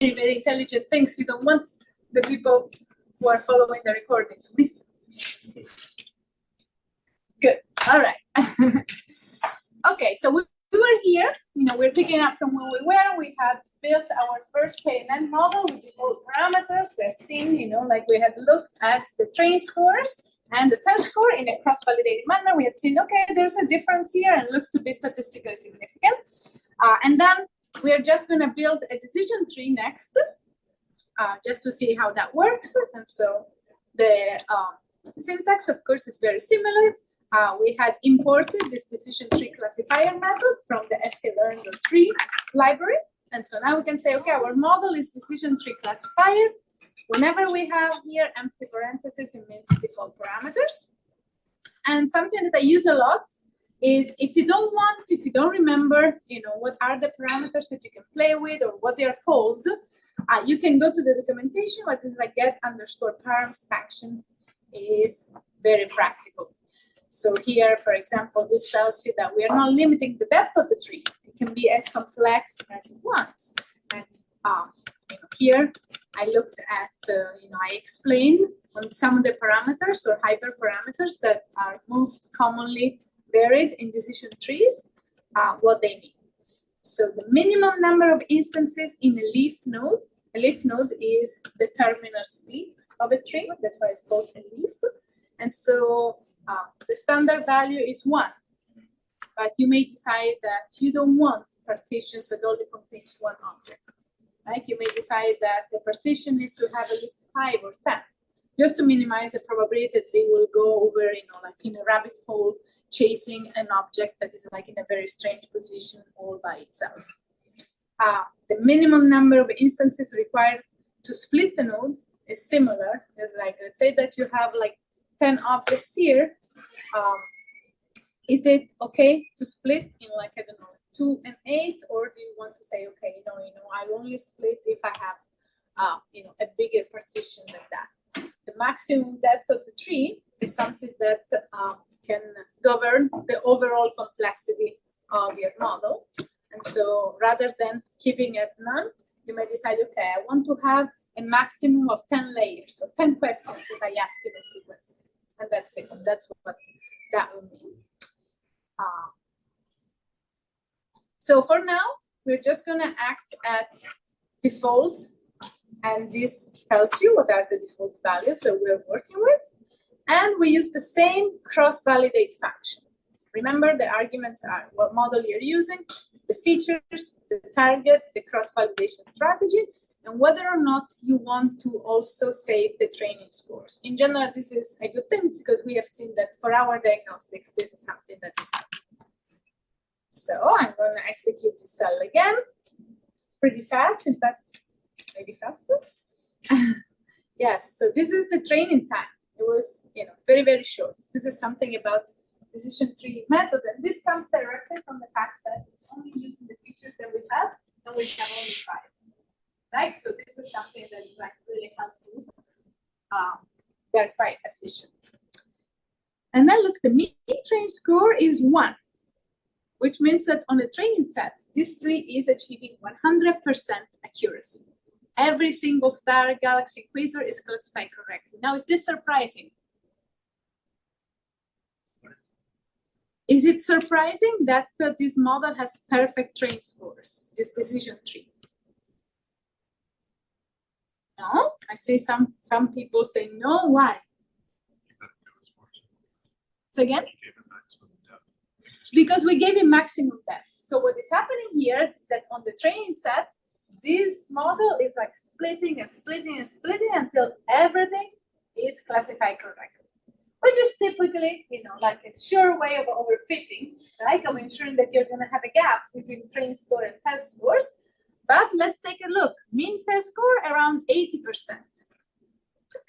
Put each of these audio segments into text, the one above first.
very intelligent things. You don't want the people who are following the recording to miss them. Good. All right. Okay, so we were here. We're picking up from where we were. We had built our first KNN model with default parameters. We had seen, like we had looked at the training scores and the test score in a cross-validated manner. We had seen, okay, there's a difference here and looks to be statistically significant. And then we are just going to build a decision tree next, just to see how that works. And so the syntax, of course, is very similar. We had imported this decision tree classifier method from the sklearn.tree library. And so now we can say, okay, our model is decision tree classifier. Whenever we have here empty parentheses, it means default parameters. And something that I use a lot is if you don't remember, what are the parameters that you can play with or what they are called, you can go to the documentation. What is like get_params function is very practical. So here, for example, this tells you that we are not limiting the depth of the tree. It can be as complex as you want. And here I looked at, I explained on some of the parameters or hyperparameters that are most commonly varied in decision trees, what they mean. So the minimum number of instances in a leaf node is the terminal split of a tree. That's why it's called a leaf. And so the standard value is 1, but you may decide that you don't want partitions that only contains one object. Right? You may decide that the partition needs to have at least 5 or 10, just to minimize the probability that they will go over, like in a rabbit hole, chasing an object that is like in a very strange position all by itself. The minimum number of instances required to split the node is similar. It's like, let's say that you have like 10 objects here. Is it okay to split in like, I don't know, 2 and 8, or do you want to say, okay, I only split if I have, a bigger partition than that. The maximum depth of the tree is something that can govern the overall complexity of your model. And so rather than keeping it none, you may decide, okay, I want to have a maximum of 10 layers, so 10 questions that I ask in a sequence. And that's it. And that's what that will mean. So for now, we're just going to act at default. And this tells you what are the default values that we're working with. And we use the same cross-validate function. Remember, the arguments are what model you're using, the features, the target, the cross-validation strategy, and whether or not you want to also save the training scores. In general, this is a good thing because we have seen that for our diagnostics, this is something that is happening. So I'm going to execute the cell again. It's pretty fast, in fact, maybe faster. Yes, so this is the training time. It was, very, very short. This is something about decision tree method, and this comes directly from the fact that it's only using the features that we have, and we have only 5. Right? So this is something that is like really helpful. They're quite efficient. And then look, the mean training score is 1, which means that on a training set, this tree is achieving 100% accuracy. Every single star, galaxy, quasar is classified correctly. Now, is this surprising? Is it surprising that this model has perfect training scores, this decision tree? No, I see some people say no. Why? So again? Because we gave him maximum depth. So what is happening here is that on the training set, this model is like splitting and splitting and splitting until everything is classified correctly, which is typically, like a sure way of overfitting, right? Of ensuring that you're going to have a gap between training score and test scores. But let's take a look. Mean test score around 80%.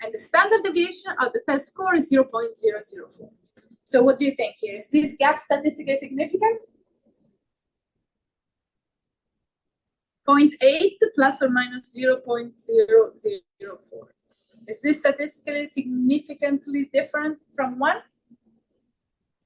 And the standard deviation of the test score is 0.004. So what do you think here? Is this gap statistically significant? 0.8 plus or minus 0.004. Is this statistically significantly different from 1?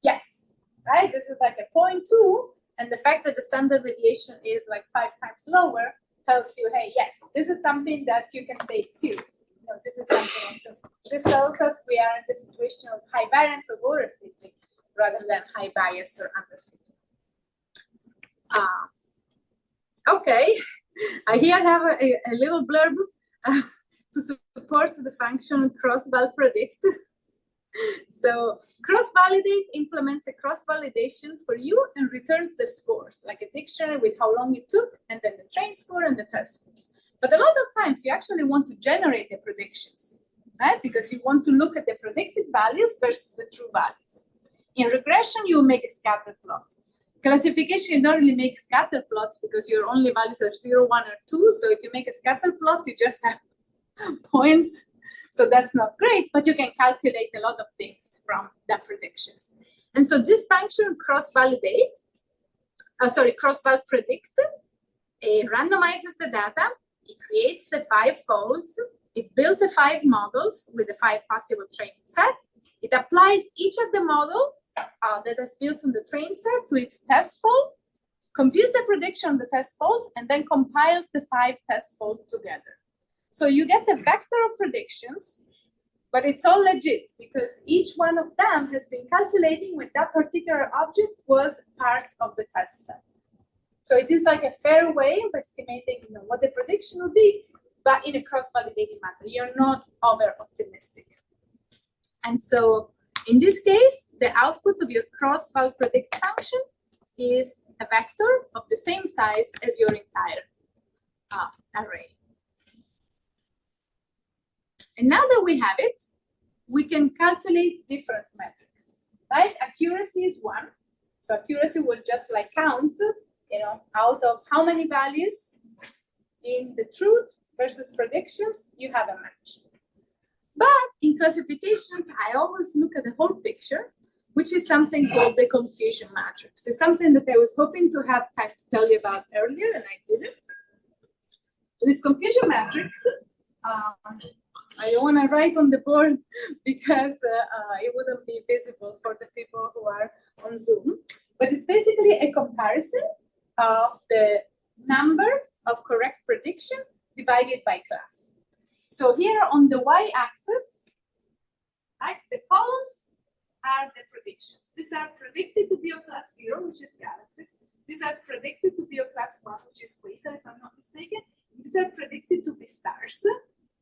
Yes, right? This is like a 0.2. And the fact that the standard deviation is like 5 times lower tells you, hey, yes, this is something that you can take seriously. No, this is something also. This tells us we are in the situation of high variance or overfitting rather than high bias or underfitting. Okay, I here have a little blurb to support the function cross-val predict. So cross-validate implements a cross-validation for you and returns the scores, like a dictionary with how long it took, and then the train score and the test scores. But a lot of times you actually want to generate the predictions, right? Because you want to look at the predicted values versus the true values. In regression, you make a scatter plot. Classification, you don't really make scatter plots because your only values are 0, 1, or 2. So if you make a scatter plot, you just have points. So that's not great, but you can calculate a lot of things from the predictions. And so this function cross-val predict, it randomizes the data, it creates the 5 folds, it builds the 5 models with the 5 possible training set, it applies each of the model that is built on the train set to its test fold, computes the prediction on the test folds, and then compiles the 5 test folds together. So you get the vector of predictions, but it's all legit because each one of them has been calculating when that particular object was part of the test set. So it is like a fair way of estimating, what the prediction would be, but in a cross-validating manner. You're not over-optimistic. And so in this case, the output of your cross-val predict function is a vector of the same size as your entire array. And now that we have it, we can calculate different metrics, right? Accuracy is one. So accuracy will just like count, out of how many values in the truth versus predictions, you have a match. But in classifications, I always look at the whole picture, which is something called the confusion matrix. It's something that I was hoping to have time to tell you about earlier, and I didn't. This confusion matrix, I don't want to write on the board because it wouldn't be visible for the people who are on Zoom. But it's basically a comparison of the number of correct prediction divided by class. So here on the y-axis, right, the columns are the predictions. These are predicted to be of class 0, which is galaxies. These are predicted to be of class 1, which is quasar, if I'm not mistaken. These are predicted to be stars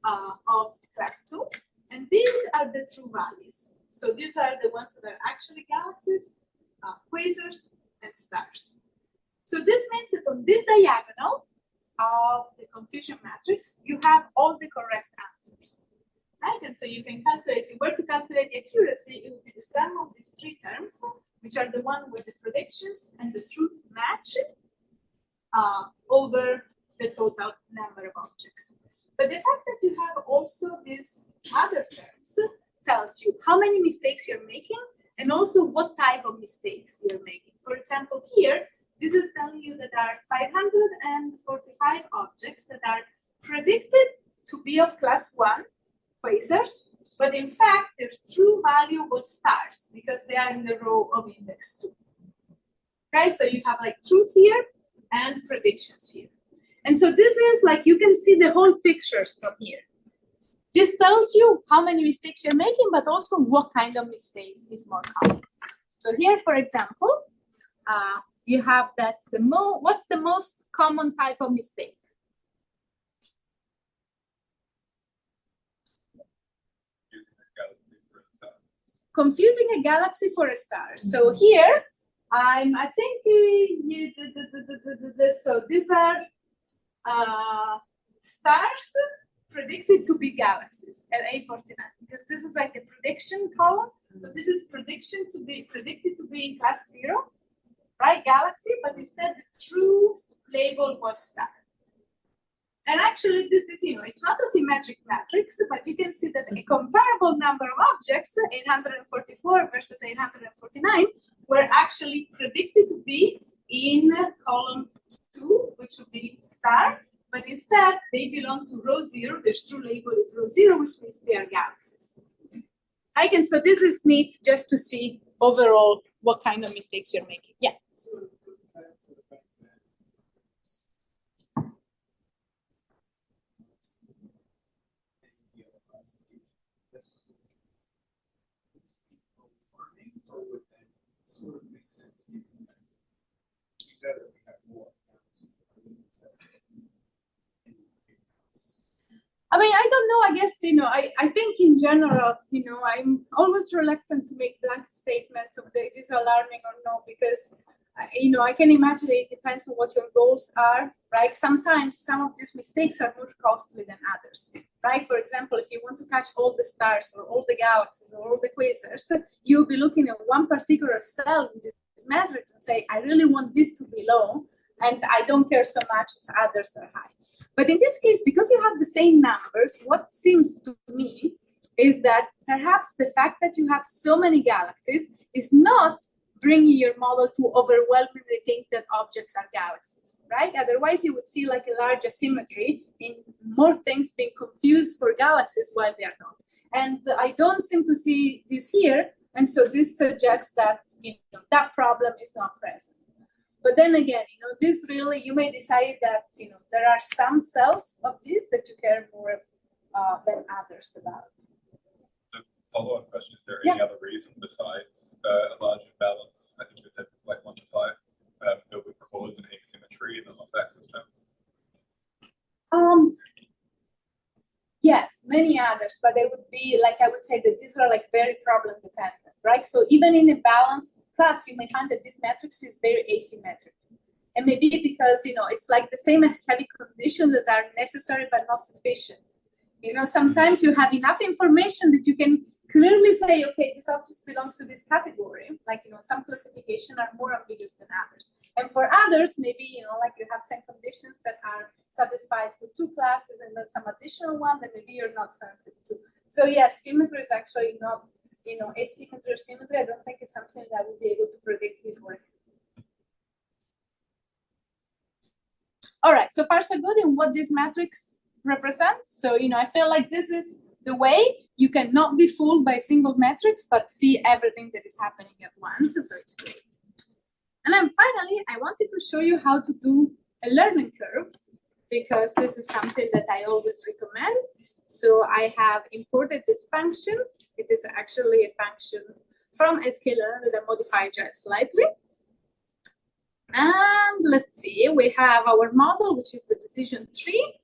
of class 2. And these are the true values. So these are the ones that are actually galaxies, quasars, and stars. So this means that on this diagonal of the confusion matrix, you have all the correct answers. Right? And so you can calculate, if you were to calculate the accuracy, it would be the sum of these 3 terms, which are the one with the predictions and the truth match over the total number of objects. But the fact that you have also these other terms tells you how many mistakes you're making and also what type of mistakes you're making. For example, here, this is telling you that there are 545 objects that are predicted to be of class 1 quasars, but in fact, their true value was stars because they are in the row of index 2. Okay, so you have like truth here and predictions here. And so this is like, you can see the whole pictures from here. This tells you how many mistakes you're making, but also what kind of mistakes is more common. So here, for example, you have that what's the most common type of mistake? Confusing a galaxy for a star. So here, I think so these are stars predicted to be galaxies at A49 because this is like a prediction column. So this is predicted to be in class 0, right? Galaxy, but instead the true label was star. And actually, this is, it's not a symmetric matrix, but you can see that a comparable number of objects, 844 versus 849, were actually predicted to be in column 2, which would be star, but instead they belong to row 0. Their true label is row 0, which means they are galaxies. So this is neat just to see overall what kind of mistakes you're making. Yeah. I mean, I don't know. I guess, I think in general, I'm always reluctant to make blanket statements of it is alarming or no, because, I can imagine it depends on what your goals are, right? Sometimes some of these mistakes are more costly than others, right? For example, if you want to catch all the stars or all the galaxies or all the quasars, you'll be looking at one particular cell in this matrix and say, I really want this to be low, and I don't care so much if others are high. But in this case, because you have the same numbers, what seems to me is that perhaps the fact that you have so many galaxies is not bringing your model to overwhelmingly think that objects are galaxies, right? Otherwise, you would see like a large asymmetry in more things being confused for galaxies while they are not. And I don't seem to see this here. And so this suggests that that problem is not present. But then again, this really, you may decide that, there are some cells of this that you care more than others about. Follow-up question, is there any other reason besides a large imbalance? I think you said like 1 to 5 that would cause an asymmetry in the off-axis terms? Yes, many others, but they would be like, I would say that these are like very problem dependent, right? So even in a balanced class, you may find that this matrix is very asymmetric. And maybe because, it's like the same heavy conditions that are necessary but not sufficient. Sometimes you have enough information that you can clearly say, okay, this object belongs to this category. Like, some classification are more ambiguous than others. And for others, maybe, like you have some conditions that are satisfied for 2 classes and then some additional one that maybe you're not sensitive to. So yes, symmetry is actually not, asymmetry or symmetry, I don't think is something that I would be able to predict before. All right, so far so good in what this matrix represents. So, I feel like this is the way you cannot be fooled by a single matrix, but see everything that is happening at once. So it's great. And then finally, I wanted to show you how to do a learning curve, because this is something that I always recommend. So I have imported this function. It is actually a function from sklearn that I modified just slightly. And let's see, we have our model, which is the decision tree.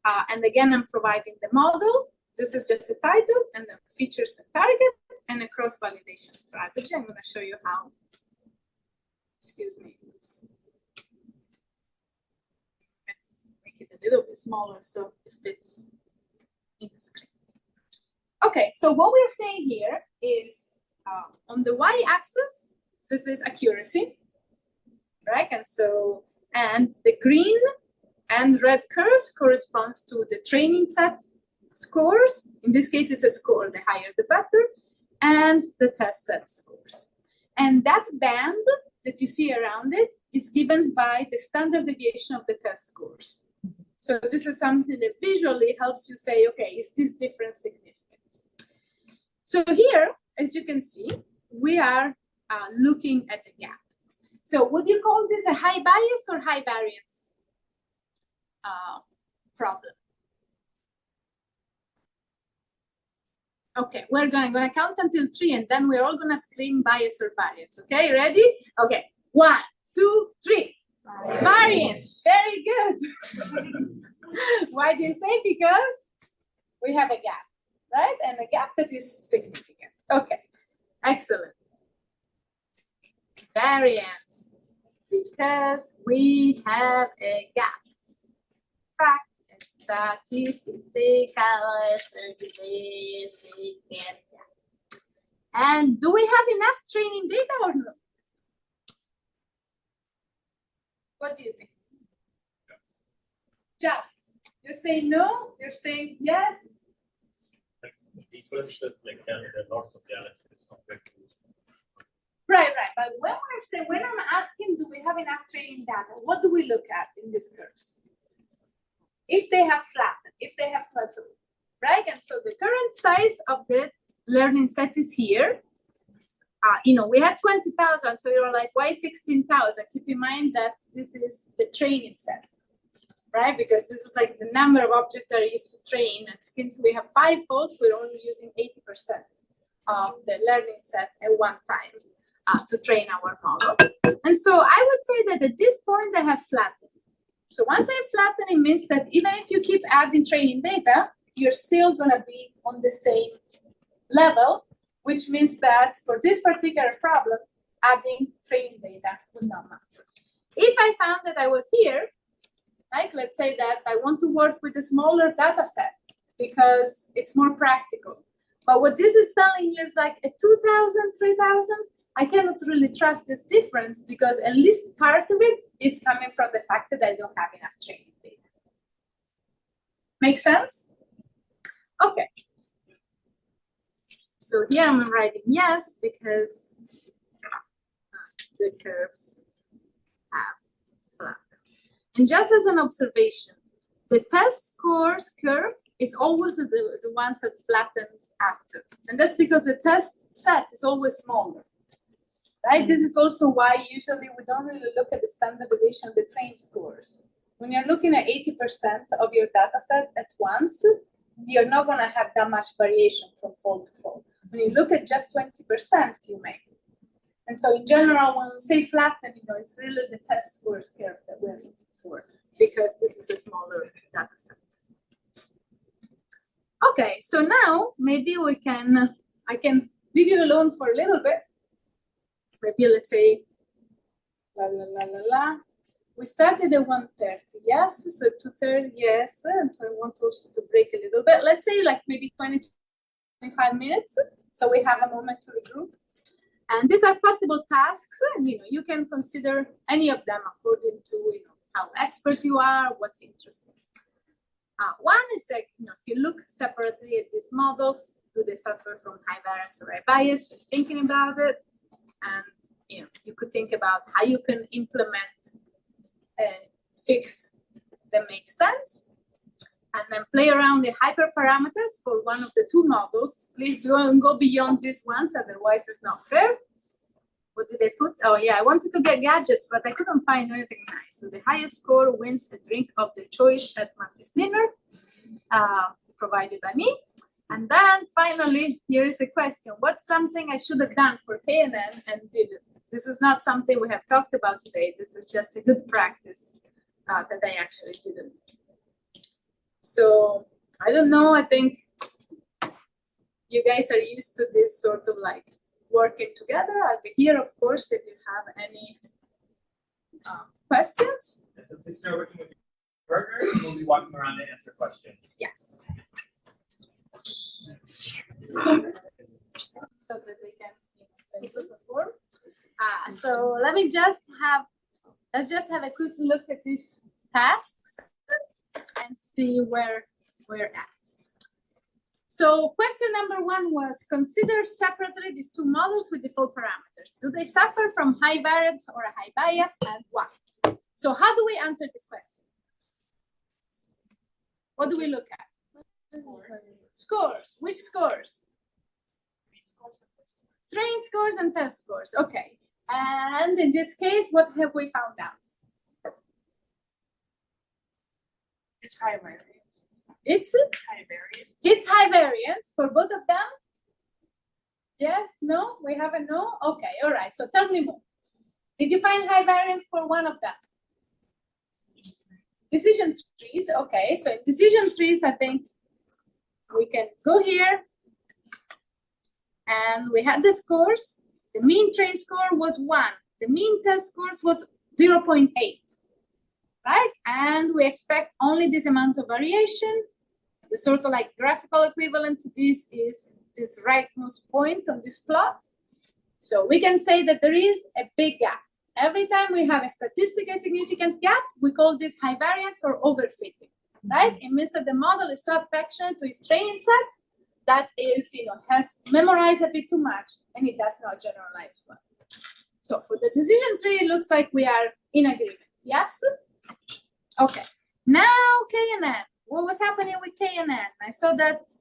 And again, I'm providing the model. This is just a title, and then features a target and a cross-validation strategy. I'm going to show you how. Excuse me. Oops. Make it a little bit smaller so it fits in the screen. Okay, so what we're saying here is on the y-axis, this is accuracy, right? And the green and red curves corresponds to the training set scores. In this case, it's a score, the higher the better, and the test set scores. And that band that you see around it is given by the standard deviation of the test scores. So this is something that visually helps you say, okay, is this difference significant? So here, as you can see, we are looking at the gap. So would you call this a high bias or high variance problem? Okay, we're going to count until 3, and then we're all going to scream bias or variance. Okay, ready? Okay, 1, 2, 3. Variance. Very good. Why do you say? Because we have a gap, right? And a gap that is significant. Okay, excellent. Variance, because we have a gap. Fact. Statistical significant. And do we have enough training data or no? What do you think? Just. You're saying no? You're saying yes? Differences like lots of galaxies compared to. Right. But when I'm asking, do we have enough training data? What do we look at in these curves? If they have flattened, if they have plateaued, right? And so the current size of the learning set is here. We had 20,000, so you're like, why 16,000? Keep in mind that this is the training set, right? Because this is like the number of objects that are used to train. And since we have 5 folds, we're only using 80% of the learning set at one time to train our model. And so I would say that at this point, they have flattened. So once I flatten, it means that even if you keep adding training data, you're still going to be on the same level, which means that for this particular problem, adding training data would not matter. If I found that I was here, like let's say that I want to work with a smaller data set because it's more practical. But what this is telling you is like a 2,000, 3,000, I cannot really trust this difference because at least part of it is coming from the fact that I don't have enough training data. Make sense? Okay. So here I'm writing yes because the curves have flattened. And just as an observation, the test scores curve is always the ones that flattens after. And that's because the test set is always smaller. Right? This is also why usually we don't really look at the standard deviation of the train scores. When you're looking at 80% of your data set at once, you're not going to have that much variation from fold to fold. When you look at just 20%, you may. And so in general, when we say flatten, it's really the test scores curve that we're looking for because this is a smaller data set. Okay, so now maybe I can leave you alone for a little bit. Maybe let's say, we started at 1:30, yes, so 2:30, yes, and so I want also to break a little bit. Let's say like maybe 20, 25 minutes, so we have a moment to regroup. And these are possible tasks, and you can consider any of them according to how expert you are, what's interesting. One is like, if you look separately at these models, do they suffer from high variance or high bias? Just thinking about it. And you could think about how you can implement a fix that makes sense, and then play around the hyperparameters for one of the two models. Please don't go beyond these ones, otherwise it's not fair. What did they put? Oh yeah, I wanted to get gadgets, but I couldn't find anything nice. So the highest score wins a drink of the choice at Monday's dinner, provided by me. And then finally, here is a question. What's something I should have done for KNN and didn't? This is not something we have talked about today. This is just a good practice that I actually didn't. So I don't know. I think you guys are used to this sort of like working together. I'll be here, of course, if you have any questions. So please start working with your partner. We'll be walking around to answer questions. Yes. So that they can perform. So let's just have a quick look at these tasks and see where we're at. So question number 1 was consider separately these two models with default parameters. Do they suffer from high variance or a high bias, and why? So how do we answer this question? What do we look at? Scores. Which scores? Train scores and test scores. Okay. And in this case, what have we found out? It's high variance. It's High variance. It's high variance for both of them. Yes, no, we have a no. Okay, all right. So tell me more. Did you find high variance for one of them? Decision trees. Okay, so in decision trees, I think we can go here. And we had the scores. The mean train score was 1. The mean test scores was 0.8. Right? And we expect only this amount of variation. The sort of like graphical equivalent to this is this rightmost point on this plot. So we can say that there is a big gap. Every time we have a statistically significant gap, we call this high variance or overfitting. Right? It means that the model is so affectionate to its training set that is, has memorized a bit too much and it does not generalize well. So for the decision tree, it looks like we are in agreement. Yes? Okay. Now KNN. What was happening with KNN? I saw that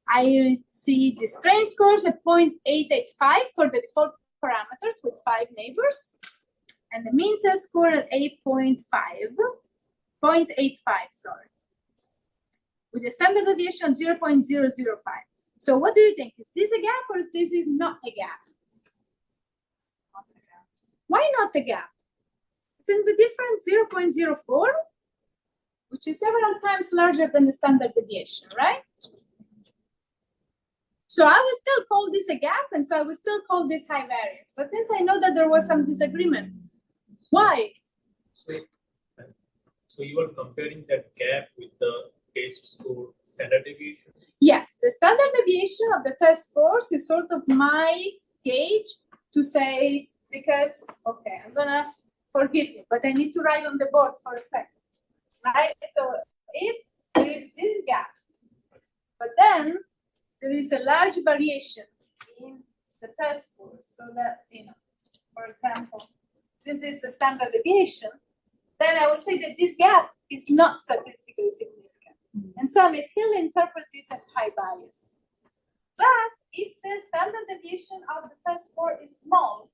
I see the train scores at 0.885 for the default parameters with 5 neighbors, and the mean test score at 0.85, sorry, with a standard deviation of 0.005. So what do you think? Is this a gap or is this not a gap? Why not a gap? It's in the difference 0.04, which is several times larger than the standard deviation, right? So I would still call this a gap, and so I would still call this high variance. But since I know that there was some disagreement, why? So you are comparing that gap with the test score standard deviation? Yes, the standard deviation of the test scores is sort of my gauge to say, because, okay, I'm gonna forgive you, but I need to write on the board for a second, right? So if there is this gap, but then there is a large variation in the test scores, so that, for example, this is the standard deviation, then I would say that this gap is not statistically significant. And so I may still interpret this as high bias. But if the standard deviation of the test score is small,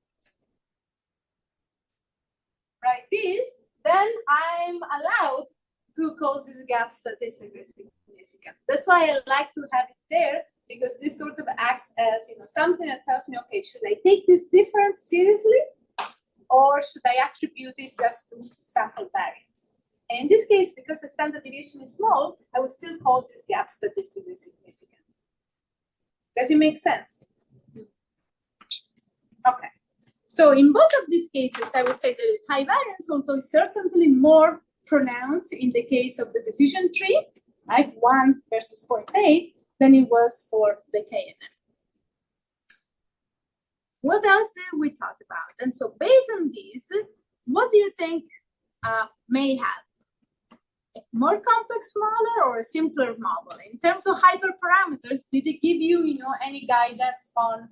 like this, then I'm allowed to call this gap statistically significant. That's why I like to have it there, because this sort of acts as something that tells me, okay, should I take this difference seriously, or should I attribute it just to sample variance? And in this case, because the standard deviation is small, I would still call this gap statistically significant. Does it make sense? Okay. So in both of these cases, I would say there is high variance, although it's certainly more pronounced in the case of the decision tree, like 1 versus 0.8, than it was for the KNN. What else did we talk about? And so based on this, what do you think may have? A more complex model or a simpler model? In terms of hyperparameters, did it give you, any guidance on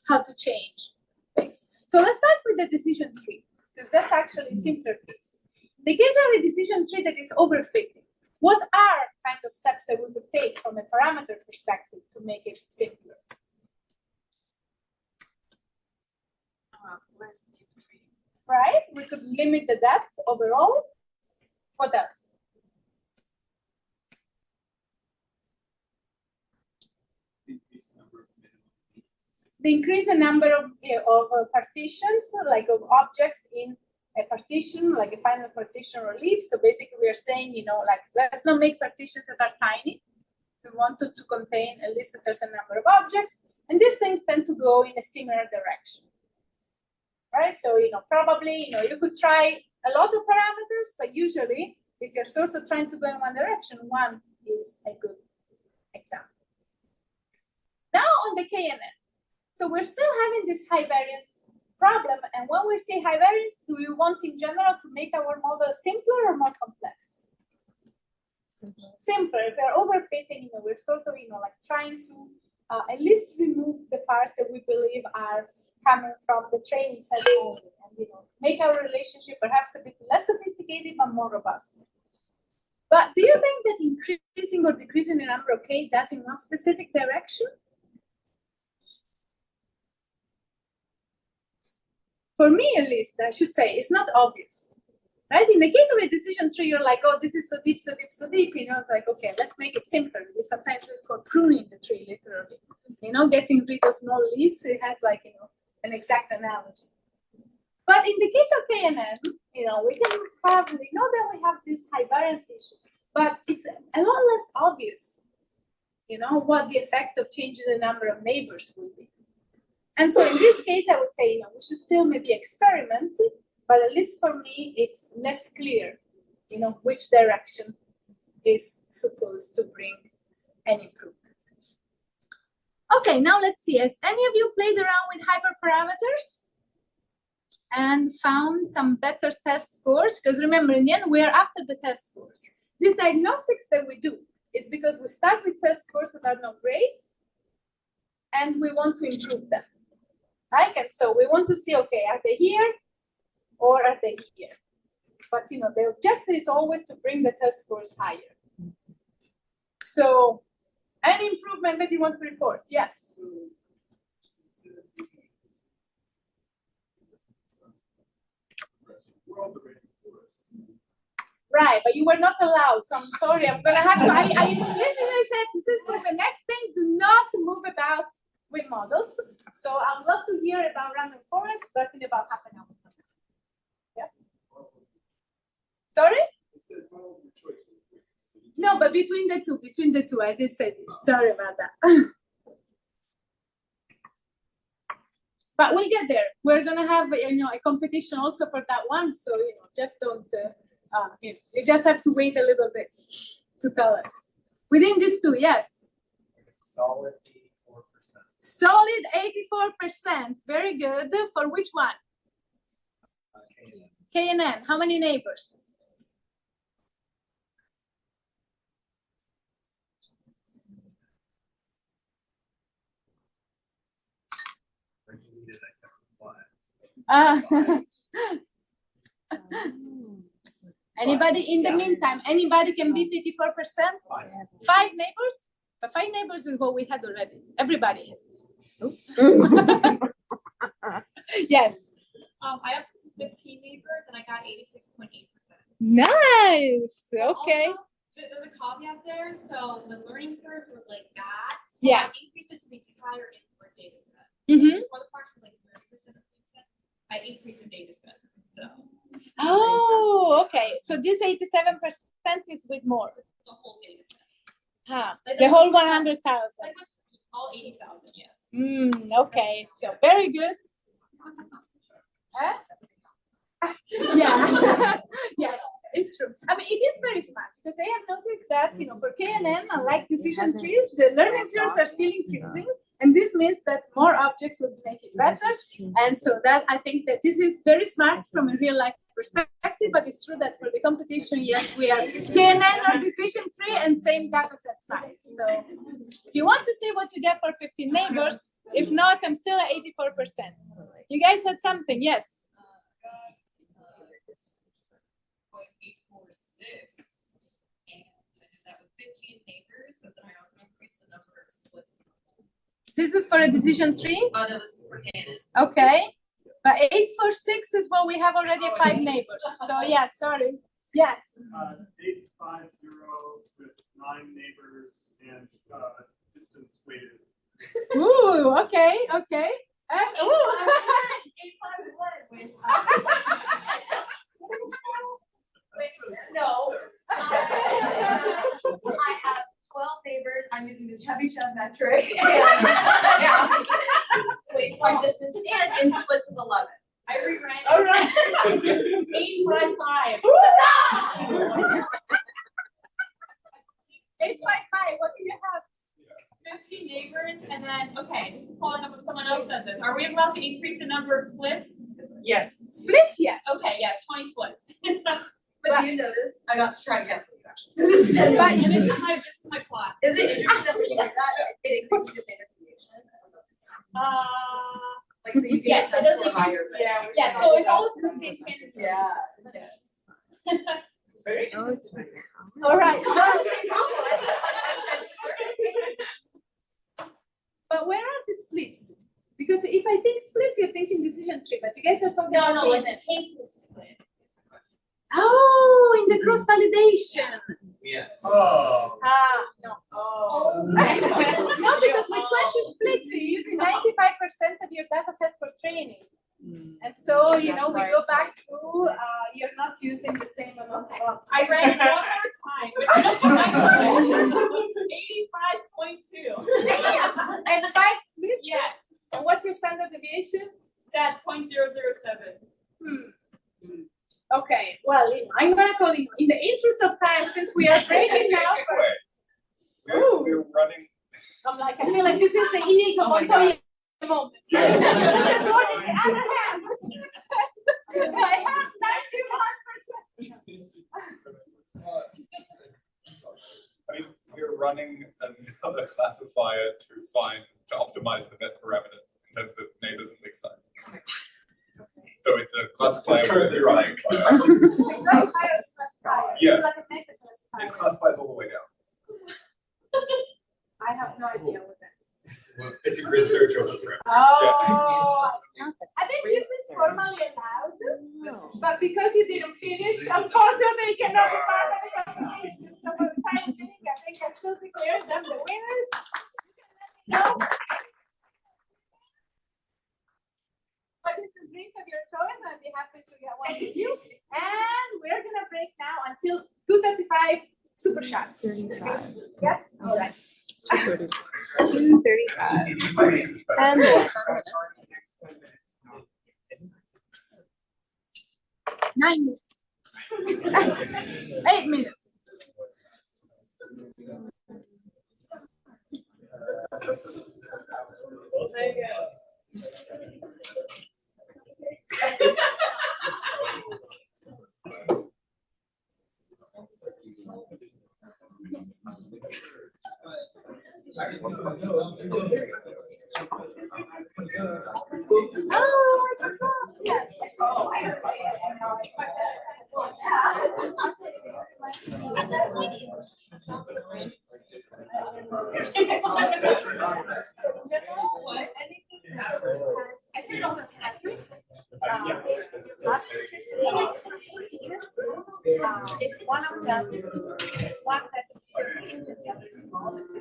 how to change things? So let's start with the decision tree, because that's actually a simpler case. The case of a decision tree that is overfitting, what are kind of steps that we could take from a parameter perspective to make it simpler? Right? We could limit the depth overall. What else? The increase the number of partitions, like of objects in a partition, like a final partition or leaf. So basically we are saying, like, let's not make partitions that are tiny. We want it to contain at least a certain number of objects. And these things tend to go in a similar direction. Right? So, probably, you could try a lot of parameters, but usually if you're sort of trying to go in one direction, one is a good example. Now on the KNN. So we're still having this high variance problem. And when we say high variance, do we want in general to make our model simpler or more complex? Simpler. If we're overfitting, we're sort of, like trying to at least remove the parts that we believe are coming from the training set only, and make our relationship perhaps a bit less sophisticated but more robust. But do you think that increasing or decreasing the number of K does in one specific direction? For me, at least, I should say, it's not obvious. Right? In the case of a decision tree, you're like, oh, this is so deep, so deep, so deep. It's like, okay, let's make it simpler. Sometimes it's called pruning the tree, literally. Getting rid of small leaves. So it has like, an exact analogy. But in the case of KNN, we can have, we know that we have this high variance issue, but it's a lot less obvious, what the effect of changing the number of neighbors will be. And so in this case, I would say, we should still maybe experiment, but at least for me, it's less clear, which direction is supposed to bring an improvement. Okay, now let's see. Has any of you played around with hyperparameters and found some better test scores? Because remember, in the end, we are after the test scores. These diagnostics that we do is because we start with test scores that are not great, and we want to improve them. Right? And so we want to see, okay, are they here or are they here? But the objective is always to bring the test scores higher. So, any improvement that you want to report? Yes. Right, but you were not allowed, so I'm sorry. I'm gonna have to. I explicitly said this is for the next thing. Do not move about with models. So I'd love to hear about random forest, but in about half an hour. Yes. Sorry? It says multiple choice. No, but between the two, I did say this. Sorry about that. But we'll get there. We're gonna have a competition also for that one. So just don't. You just have to wait a little bit to tell us. Within these two, yes. Solid 84%. Solid 84%. Very good. For which one? K and N. How many neighbors? Anybody in the meantime? Anybody can beat 84%? 5 neighbors? But 5 neighbors is what we had already. Everybody has this. Oops. Yes. I have 15 neighbors and I got 86.8%. Nice. Okay. Also, there's a caveat there. So the learning curves were like that. So Yeah. I increased it to the entire input data set. Mm-hmm. For the part like 30% of the data set, I increased the data set. So Oh, okay. So this 87% is with more. the whole data set. Huh. Like The whole 100,000. Like all 80,000, yes. Okay. So very good. Huh? Yeah. Yes, it's true. I mean, it is very smart because they have noticed that, for KNN, unlike decision trees, the learning curves are still increasing. And this means that more objects will make it better. And so that I think that this is very smart from a real life perspective, but it's true that for the competition, yes, we are KNN or decision tree and same data set size. So if you want to see what you get for 15 neighbors, if not, I'm still at 84%. You guys had something, yes? 0.846, and I did that with 15 neighbors, but then I also increased the number of splits. This is for a decision tree? Oh, no, this is for Canon. Okay. But 846 is what we have already 5 neighbors. So yeah, sorry. Yes. 850 with 9 neighbors and distance weighted. Ooh, okay, okay. And, ooh. 851 with no. I have 12 neighbors. I'm using the chubby shove metric. Yeah. Wait, for distance and in splits is 11. I reran it. All right. 855. 855. What do you have? 15 neighbors, and then okay, this is following up what someone else said this. Are we about to increase the number of splits? Yes. Splits, yes. Okay, yes, 20 splits. But do you notice? I'm not trying to get you actually. This is my plot. Is it interesting that when you do that, it increases your standard deviation? Like, so you Yes, get it does a higher. increase. Yeah, so it's always the same standard. Yeah. All right. But where are the splits? Because if I think splits, you're thinking decision tree, but you guys are talking about No, like the pink split. Oh, in the cross validation. Yeah. Oh. No. Oh. No, because with 20 splits, you're using 95% of your data set for training. And so, we go back to, you're not using the same amount of. I ran it one more time. 85.2. And 5 splits? Yeah. And what's your standard deviation? Set 0.007. Okay, well, I'm going to call it, in the interest of time, since we are breaking now. We're running. I'm like, I feel like this is the Inigo Montoya moment. This one is the other hand. I have 91%. We're running another classifier to optimize the best parameters in terms of neighbors and leaf size. So it's a classifier with running. Yeah. It classifies all the way down. I have no idea what that is. Well, it's a grid search over parameters. Oh, I think this is formally allowed, but because you didn't finish, unfortunately, you cannot be part of the competition. So for the time being, I think I still declare them the winners. No. What is the drink of your choice? I'd be happy to get one with you. And we're gonna break now until 2:35, super sharp. 35. Yes? All right. 2:35. And more. 9 minutes. 8 minutes. Oh, I forgot. Yes. Oh, I know. I said it also actors. It's one of the one has the other is small. It's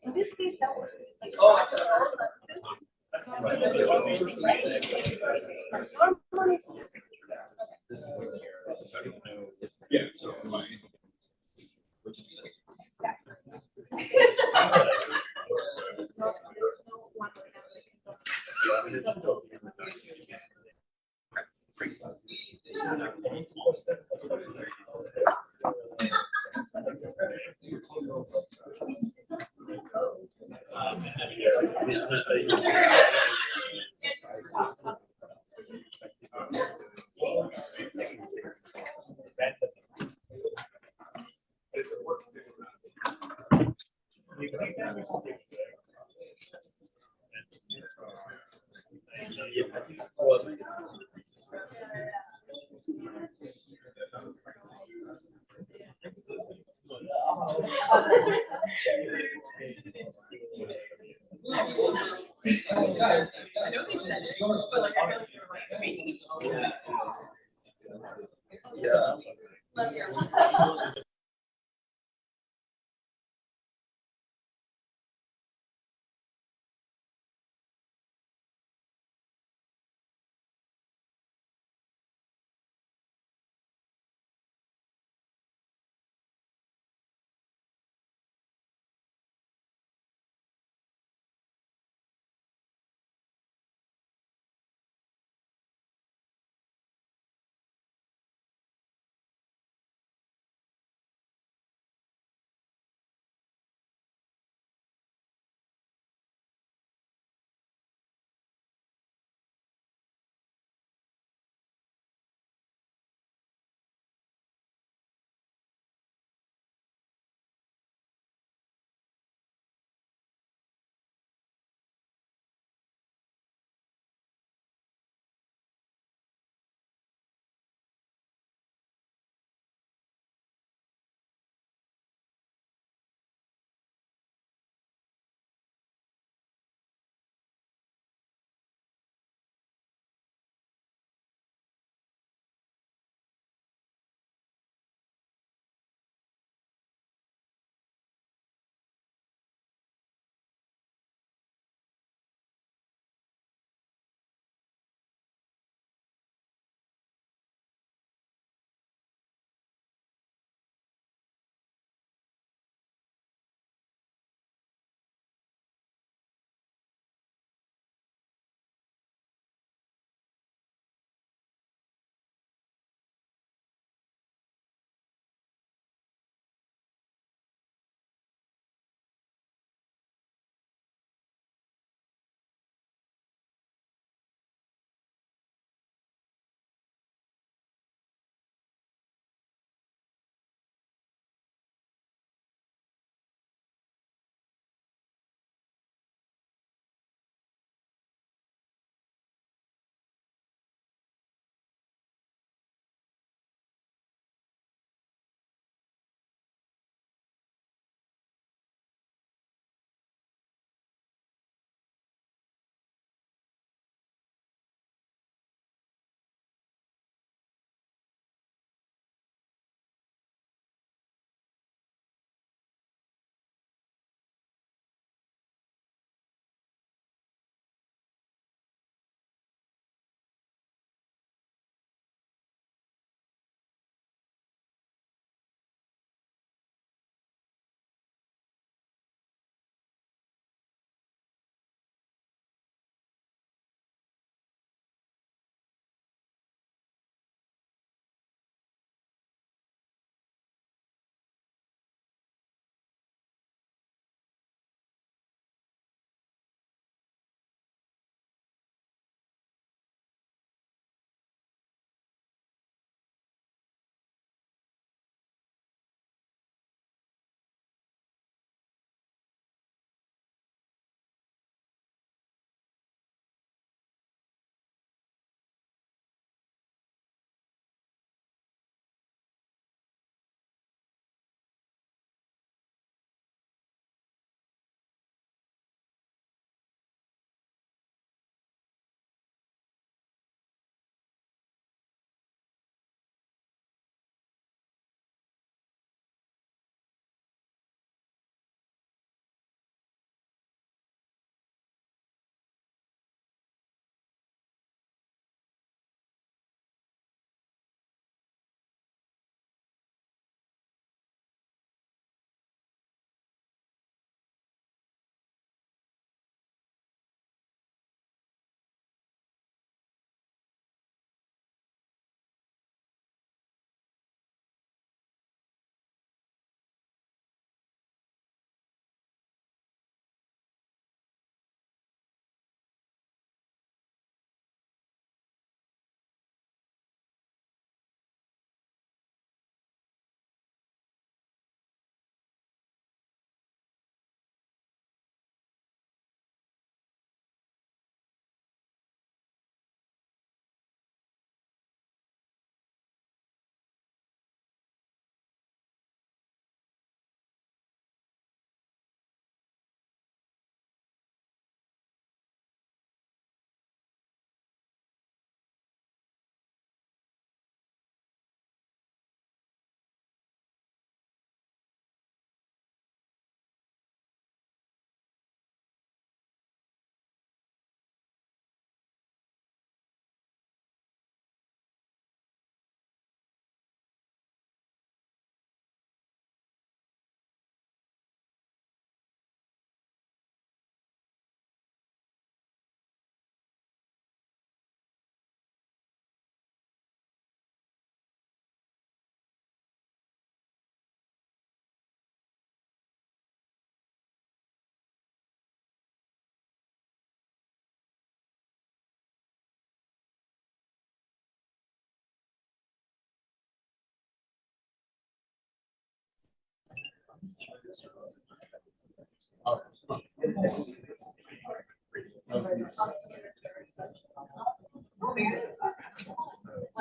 in this case, that was normally it's just Yeah, so.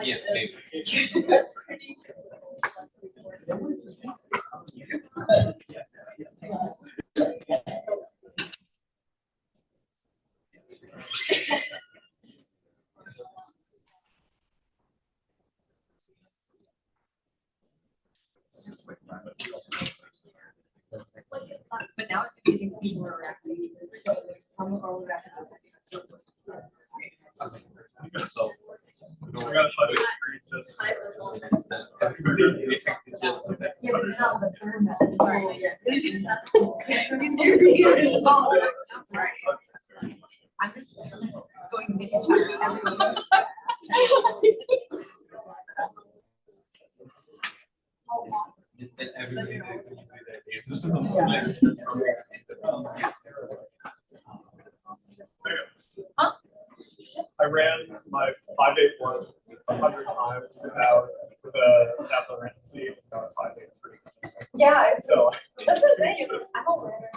Yeah, maybe. But now it's confusing people who are actually. So, I gotta try to experience this. Yeah, but then all the term. I'm just going to just tell everybody that This is the I ran my 581 100 times without the parentheses and got 583. Yeah, it's, So that's what I'm saying. I'm aware.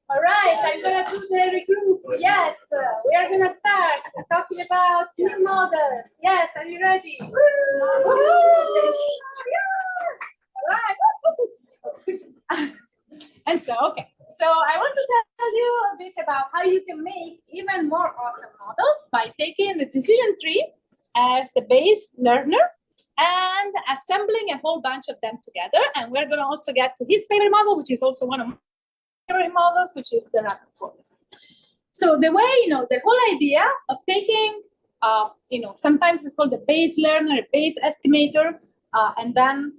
All right, I'm gonna do the regroup. Yes, we are gonna start talking about new models. Yes, are you ready? Woo! All right. And so, okay. So I want to tell you a bit about how you can make even more awesome models by taking the decision tree as the base learner and assembling a whole bunch of them together. And we're going to also get to his favorite model, which is also one of my favorite models, which is the rapid forest. So the way, the whole idea of taking, sometimes it's called the base learner, a base estimator, and then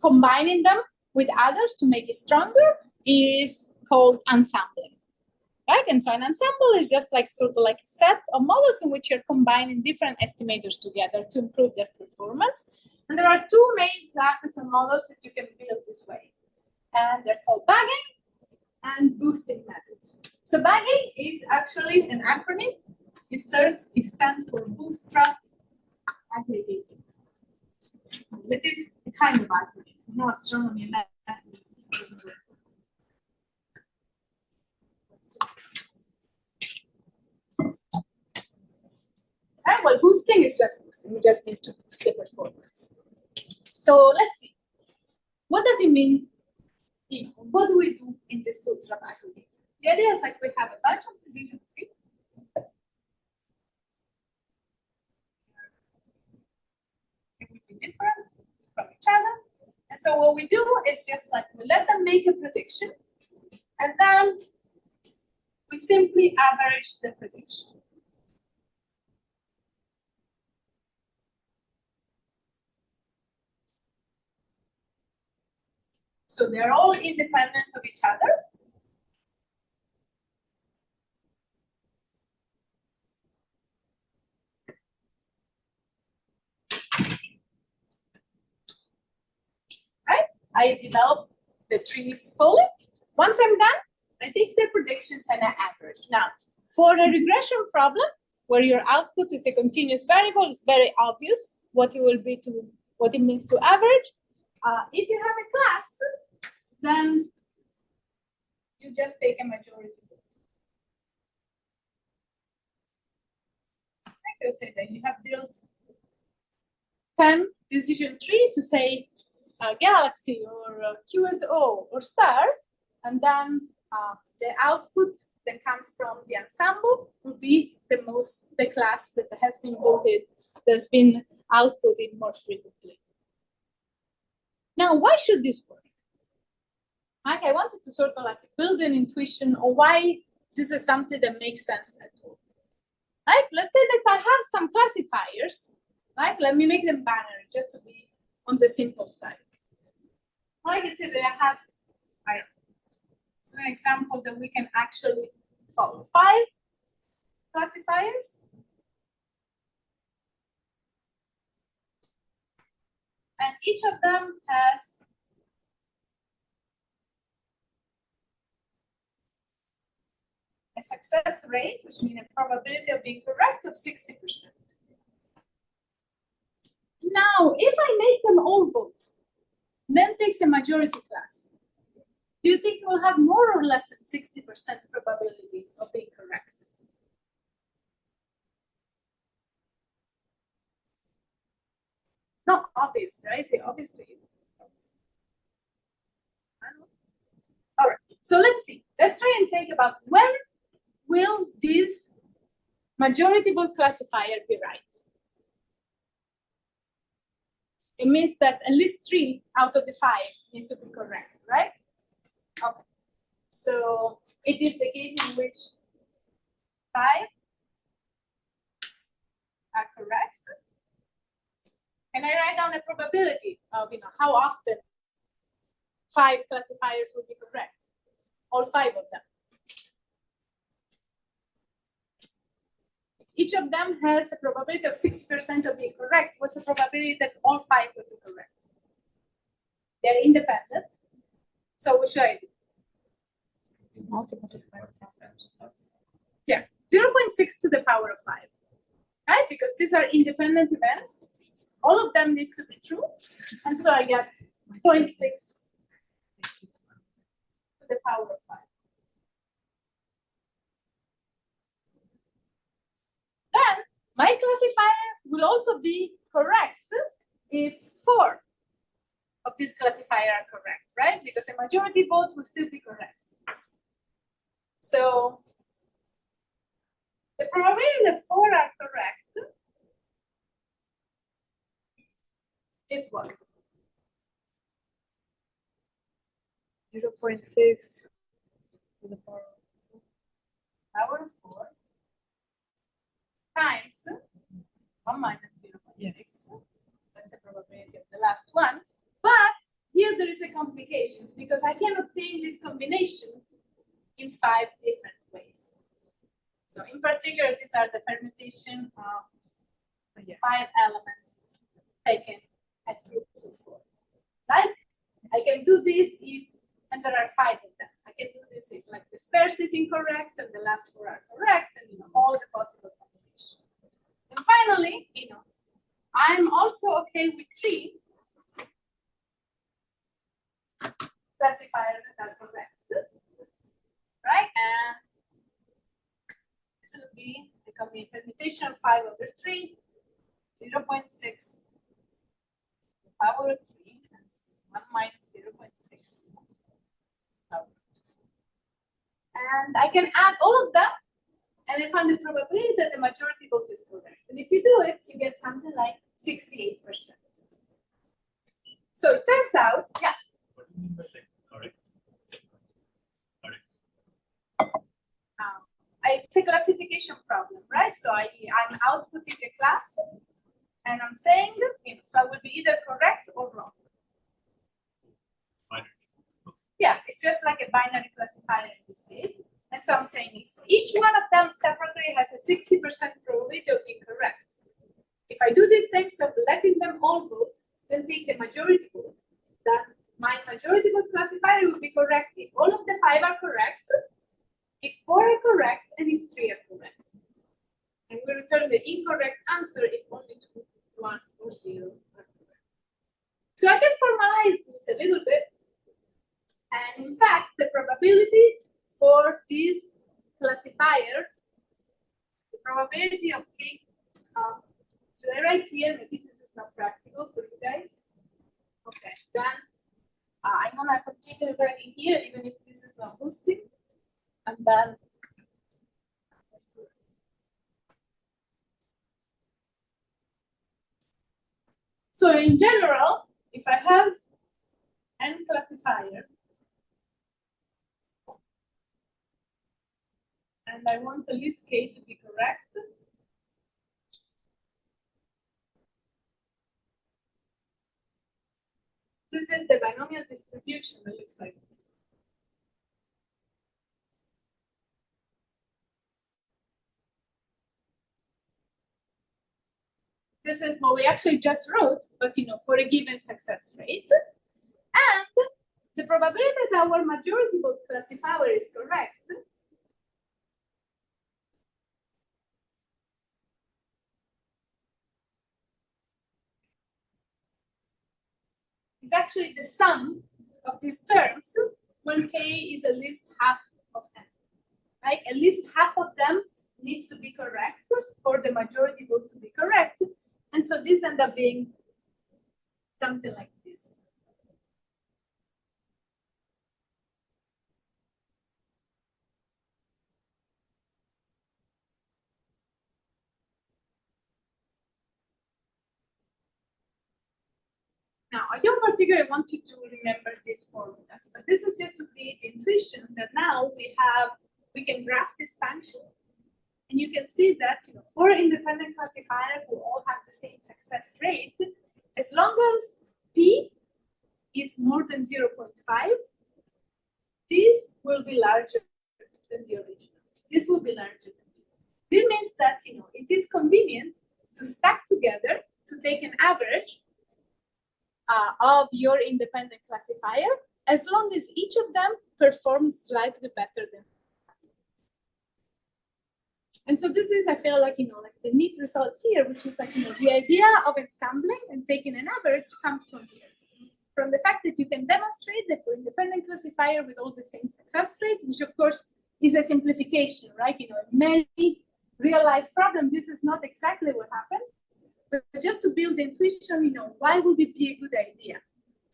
combining them with others to make it stronger is called ensembling, right? And so an ensemble is just like sort of like a set of models in which you're combining different estimators together to improve their performance. And there are two main classes of models that you can build this way. And they're called bagging and boosting methods. So bagging is actually an acronym. It stands for bootstrap aggregating. It is a kind of acronym. No astronomy and that. And well, boosting is just boosting. It just means to boost the performance. So let's see. What does it mean? What do we do in this bootstrap aggregate? The idea is like we have a bunch of decision trees. It would be different from each other. And so what we do is just like we let them make a prediction, and then we simply average the prediction. So they're all independent of each other. Right? I develop the trees fully. Once I'm done, I take the predictions and I average. Now, for a regression problem where your output is a continuous variable, it's very obvious what it will be to what it means to average. If you have a class, then you just take a majority vote. Like I said, that you have built 10 decision tree to say galaxy or QSO or star, and then the output that comes from the ensemble will be the class that has been voted, that's been outputted more frequently. Now, why should this work? I wanted to sort of like build an intuition of why this is something that makes sense at all. Right? Let's say that I have some classifiers. Right? Let me make them binary just to be on the simple side. Like I said, that I have, so an example that we can actually follow 5 classifiers. And each of them has a success rate, which means a probability of being correct of 60%. Now, if I make them all vote, then takes a majority class, do you think we'll have more or less than 60% probability of being correct? Not obvious, right? Is it obvious to you? All right, so let's see. Let's try and think about when will this majority vote classifier be right? It means that at least 3 out of the 5 needs to be correct, right? Okay. So it is the case in which 5 are correct. Can I write down a probability of how often 5 classifiers will be correct? All 5 of them. Each of them has a probability of 6% of being correct. What's the probability that all 5 will be correct? They're independent. So what should I do? Yeah, 0.6 to the power of 5, right? Because these are independent events. All of them needs to be true. And so I get 0.6 to the power of 5. Then my classifier will also be correct if 4 of this classifier are correct, right? Because the majority vote will still be correct. So the probability that 4 are correct is what? 0.6 to the power Power of 4 times 1 minus 0.6. Yes. That's the probability of the last one. But here there is a complication because I can obtain this combination in 5 different ways. So in particular, these are the permutation of 5 elements taken at groups of 4. Right? I can do this if, and there are 5 of them. I can do this if like the first is incorrect and the last 4 are correct, and all the possible combinations. And finally, I'm also okay with 3 classifiers that are correct. Right? And this will be the permutation of 5 over 3, 0.6 power of 3, 1 minus 0.6. And I can add all of them, and I find the probability that the majority vote is correct. And if you do it, you get something like 68%. So it turns out, yeah. What do you mean by like correct? It's a classification problem, right? So I'm outputting a class, and I'm saying, so I will be either correct or wrong. Yeah, it's just like a binary classifier in this case. And so I'm saying if each one of them separately has a 60% probability of being correct. If I do these things of letting them all vote, then take the majority vote, then my majority vote classifier will be correct if all of the 5 are correct, if 4 are correct, and if 3 are correct. And we return the incorrect answer if only 2, 1, or 0 are correct. So I can formalize this a little bit. And in fact, the probability for this classifier, the probability of K, should I write here? Maybe this is not practical for you guys. Okay, then I'm gonna continue writing here, even if this is not boosting. And then so in general, if I have n classifier, and I want the least K to be correct, this is the binomial distribution that looks like this. This is what we actually just wrote, but for a given success rate. And the probability that our majority vote classifier is correct is actually the sum of these terms when k is at least half of n. Right? At least half of them needs to be correct for the majority vote to be correct. And so this ends up being something like this. Now, I don't particularly want you to remember these formulas, but this is just to create the intuition that now we can graph this function. And you can see that, you know, for independent classifiers who all have the same success rate, as long as P is more than 0.5, this will be larger than the original. This will be larger than P. This means that, you know, it is convenient to stack together to take an average of your independent classifier, as long as each of them performs slightly better than. And so this is, I feel like, you know, like the neat results here, which is like, you know, the idea of ensembling and taking an average comes from here. From the fact that you can demonstrate that for independent classifier with all the same success rate, which of course is a simplification, right? You know, in many real life problems, this is not exactly what happens. But just to build the intuition, you know, why would it be a good idea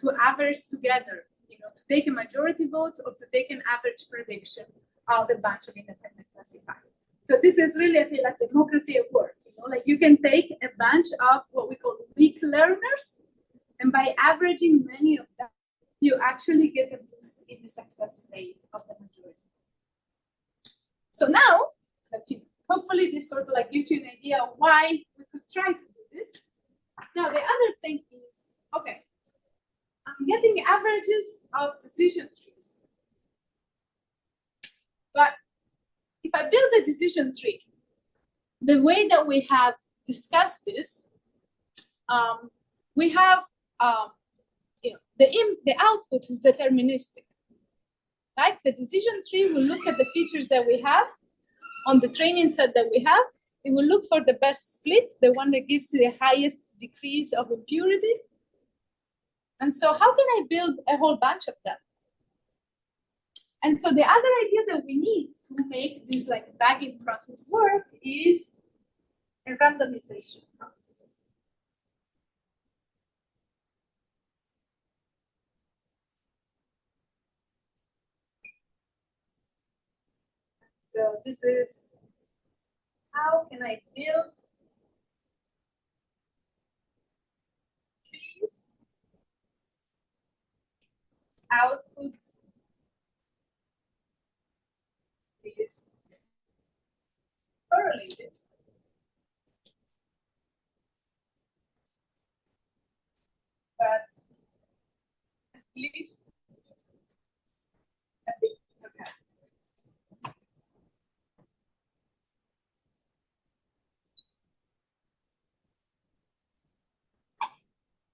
to average together, you know, to take a majority vote or to take an average prediction of a bunch of independent classifiers? So this is really, I feel like, democracy at work. You know, like you can take a bunch of what we call weak learners, and by averaging many of them, you actually get a boost in the success rate of the majority. So now, hopefully this sort of like gives you an idea of why we could try to do this. Now, the other thing is, okay, I'm getting averages of decision trees. But if I build a decision tree, the way that we have discussed this, we have, you know, the output is deterministic. Right? The decision tree will look at the features that we have on the training set that we have. It will look for the best split, the one that gives you the highest decrease of impurity. And so how can I build a whole bunch of them? And so the other idea that we need to make this like bagging process work is a randomization process. So this is, how can I build trees output is correlated but at least okay.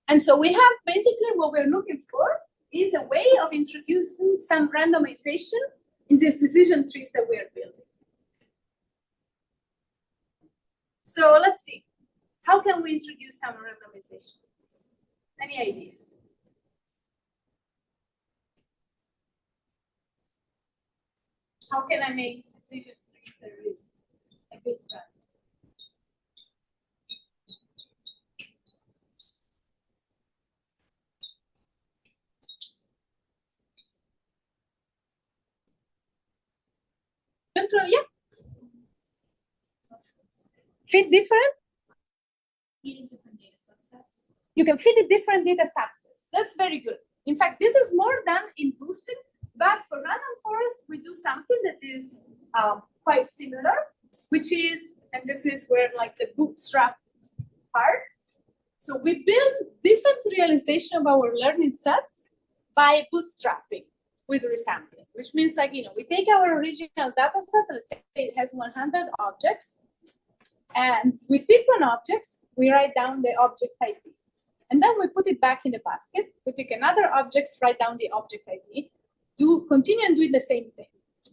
And so we have basically what we're looking for is a way of introducing some randomization in these decision trees that we're building. So let's see, how can we introduce some randomization? Any ideas? How can I make decision trees a bit better? Control, yeah. Fit different? Different data subsets. You can fit a different data subsets. That's very good. In fact, this is more done in boosting, but for random forest, we do something that is quite similar, which is, and this is where like the bootstrap part. So we build different realization of our learning set by bootstrapping with resampling, which means like, you know, we take our original data set, let's say it has 100 objects, and we pick one object, we write down the object ID. And then we put it back in the basket. We pick another object, write down the object ID, continue and do the same thing.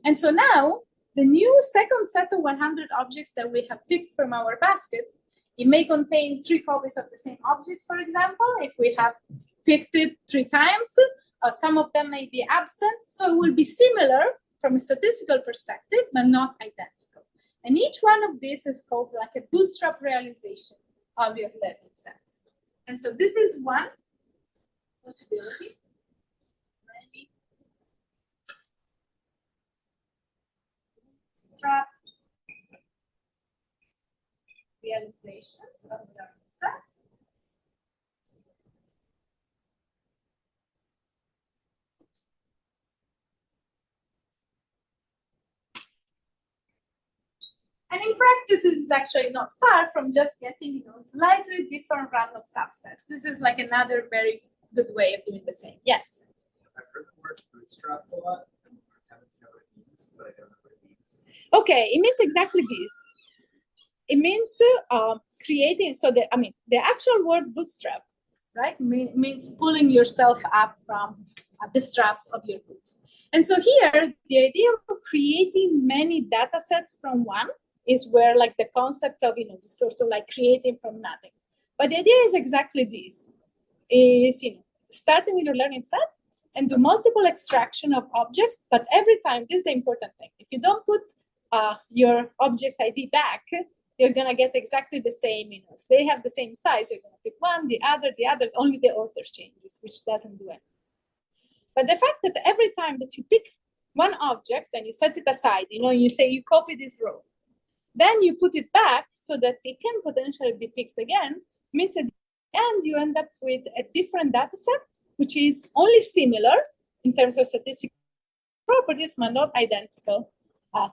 And so now, the new second set of 100 objects that we have picked from our basket, it may contain 3 copies of the same objects, for example. If we have picked it 3 times. Some of them may be absent. So it will be similar from a statistical perspective, but not identical. And each one of these is called like a bootstrap realization of your learning set. And so this is one possibility. Bootstrap realizations of the learning set. And in practice, this is actually not far from just getting, you know, slightly different random subset. This is like another very good way of doing the same. Yes? I've heard the word bootstrap a lot, and I tend to know what it means, but I don't know what it means. Okay, it means exactly this. It means creating, so the actual word bootstrap, right, means pulling yourself up from the straps of your boots. And so here, the idea of creating many data sets from one is where like the concept of, you know, just sort of like creating from nothing. But the idea is exactly this, is, you know, starting with your learning set and do multiple extraction of objects, but every time, this is the important thing. If you don't put your object ID back, you're gonna get exactly the same, you know, if they have the same size, you're gonna pick one, the other, only the order changes, which doesn't do anything. But the fact that every time that you pick one object and you set it aside, you know, you say you copy this row, then you put it back so that it can potentially be picked again, means at the end you end up with a different data set, which is only similar in terms of statistical properties, but not identical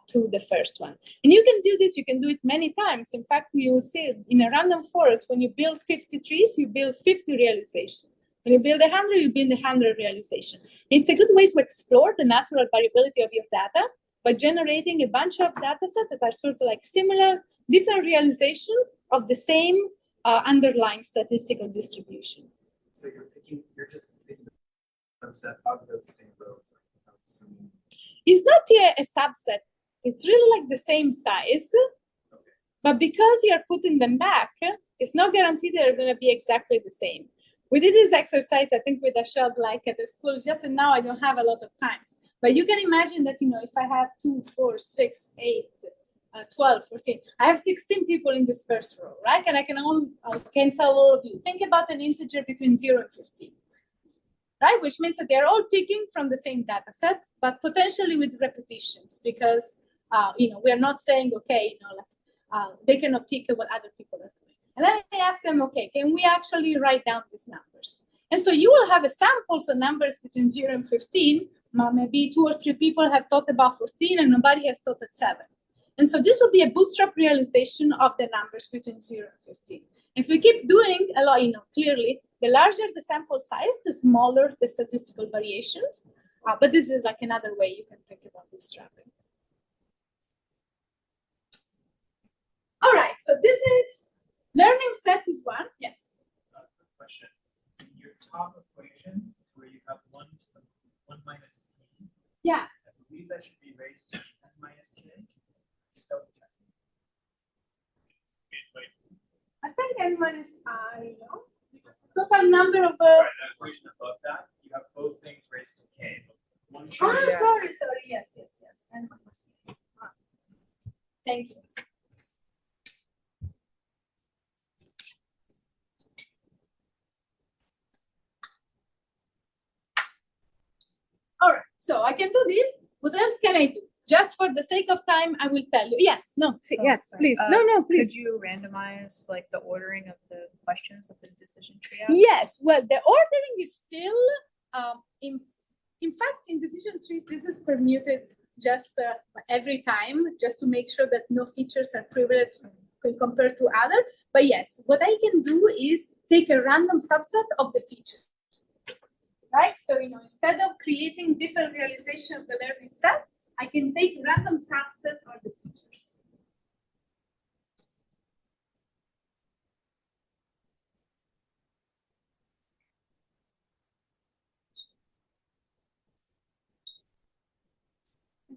to the first one. And you can do this, you can do it many times. In fact, you will see it in a random forest, when you build 50 trees, you build 50 realizations. When you build 100, you build 100 realization. It's a good way to explore the natural variability of your data by generating a bunch of data sets that are sort of like similar, different realization of the same underlying statistical distribution. So you're just picking a subset of those same rows. It's not yet a subset. It's really like the same size. Okay. But because you're putting them back, it's not guaranteed they're going to be exactly the same. We did this exercise, I think, with a shot like at the school, just and now I don't have a lot of times. But you can imagine that, you know, if I have 2, 4, 6, 8, 12, 14, I have 16 people in this first row, right? And I can tell all of you, think about an integer between 0 and 15, right? Which means that they're all picking from the same data set, but potentially with repetitions, because, you know, we're not saying, okay, you know, like, they cannot pick what other people are doing. And then I ask them, okay, can we actually write down these numbers? And so you will have a sample of numbers between 0 and 15. Maybe 2 or 3 people have thought about 14 and nobody has thought at 7. And so this will be a bootstrap realization of the numbers between 0 and 15. If we keep doing a lot, you know, clearly, the larger the sample size, the smaller the statistical variations. But this is like another way you can think about bootstrapping. All right, so this is learning set is one. Yes. Question. In your top equation, where you have 1 minus k, Yeah. I believe that should be raised to n minus k. I think n minus I, no? Total number of. Sorry, that equation above that, you have both things raised to k. One Oh, should sorry. Yes. N minus K. Thank you. All right, so I can do this. What else can I do? Just for the sake of time, I will tell you. Yes, no, yes, sorry. please. No, please. Could you randomize like the ordering of the questions of the decision tree? Yes, well, the ordering is still, in fact, in decision trees, this is permuted just every time, just to make sure that no features are privileged compared to other. But yes, what I can do is take a random subset of the features, right? So, you know, instead of creating different realization of the learning set, I can take random subset of the features.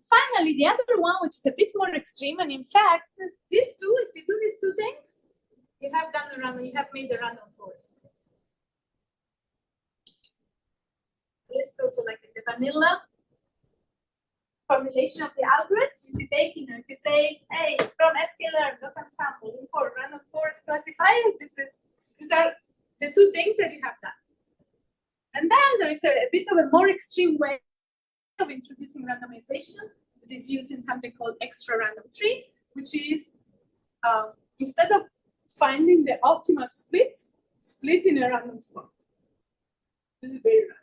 Finally, the other one, which is a bit more extreme, and in fact, these two, if you do these two things, you have done the random, you have made the random forest. this sort of like the vanilla formulation of the algorithm. If you take, if you say, hey, from scalar.ensemble import random forest classifier, these are the two things that you have done. And then there is a bit of a more extreme way of introducing randomization, which is using something called extra random tree, which is instead of finding the optimal split in a random spot. This is very random.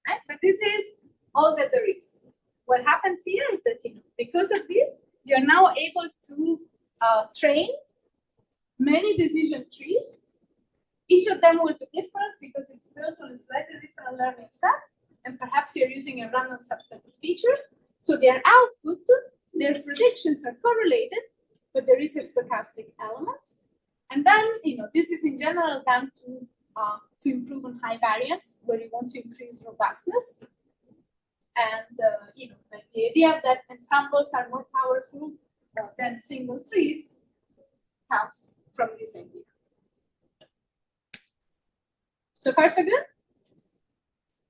Right? But this is all that there is. What happens here is that, because of this, you're now able to train many decision trees. Each of them will be different because it's built on a slightly different learning set, and perhaps you're using a random subset of features. So their output, their predictions are correlated, but there is a stochastic element. And then, this is in general done to improve on high variance, where you want to increase robustness. And like the idea that ensembles are more powerful than single trees comes from this idea. So far, so good?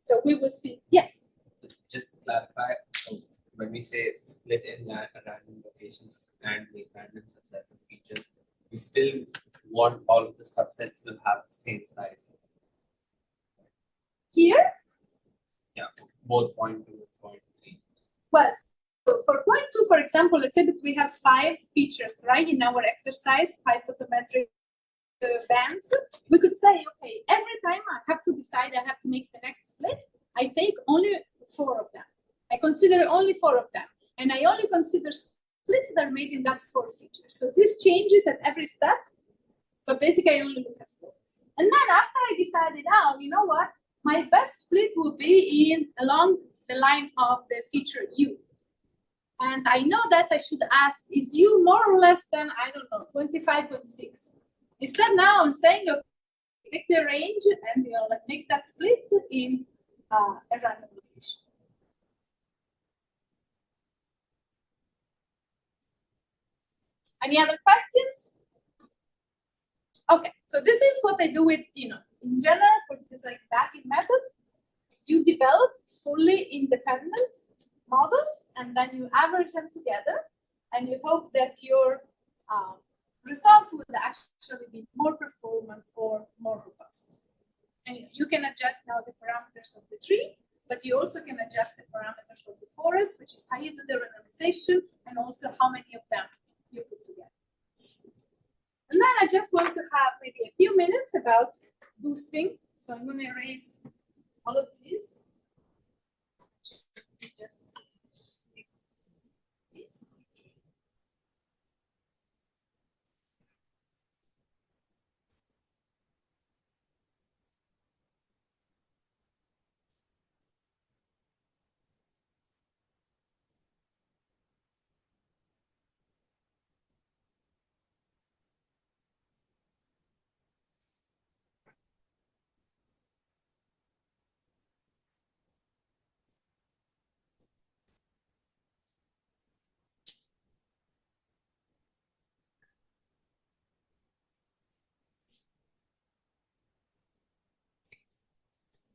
So we will see. Yes? So just to clarify, so when we say split in random locations and make random subsets of features, we still want all of the subsets to have the same size. Here? Yeah, both 0.2 and 0.3. Well, so for 0.2, for example, let's say that we have 5 features, right, in our exercise, 5 photometric bands. We could say, okay, every time I have to decide I have to make the next split, I take only 4 of them. I consider only 4 of them. And I only consider splits that are made in that 4 features. So this changes at every step, but basically I only look at 4. And then after I decided, you know what? My best split will be along the line of the feature U. And I know that I should ask, is U more or less than, I don't know, 25.6? Instead now I'm saying, okay, pick the range and like make that split in a random location. Any other questions? Okay, so this is what I do with, in general, for this like backing method, you develop fully independent models and then you average them together and you hope that your result will actually be more performant or more robust. And you can adjust now the parameters of the tree, but you also can adjust the parameters of the forest, which is how you do the randomization and also how many of them you put together. And then I just want to have maybe a few minutes about boosting. So I'm going to erase all of this. Just this.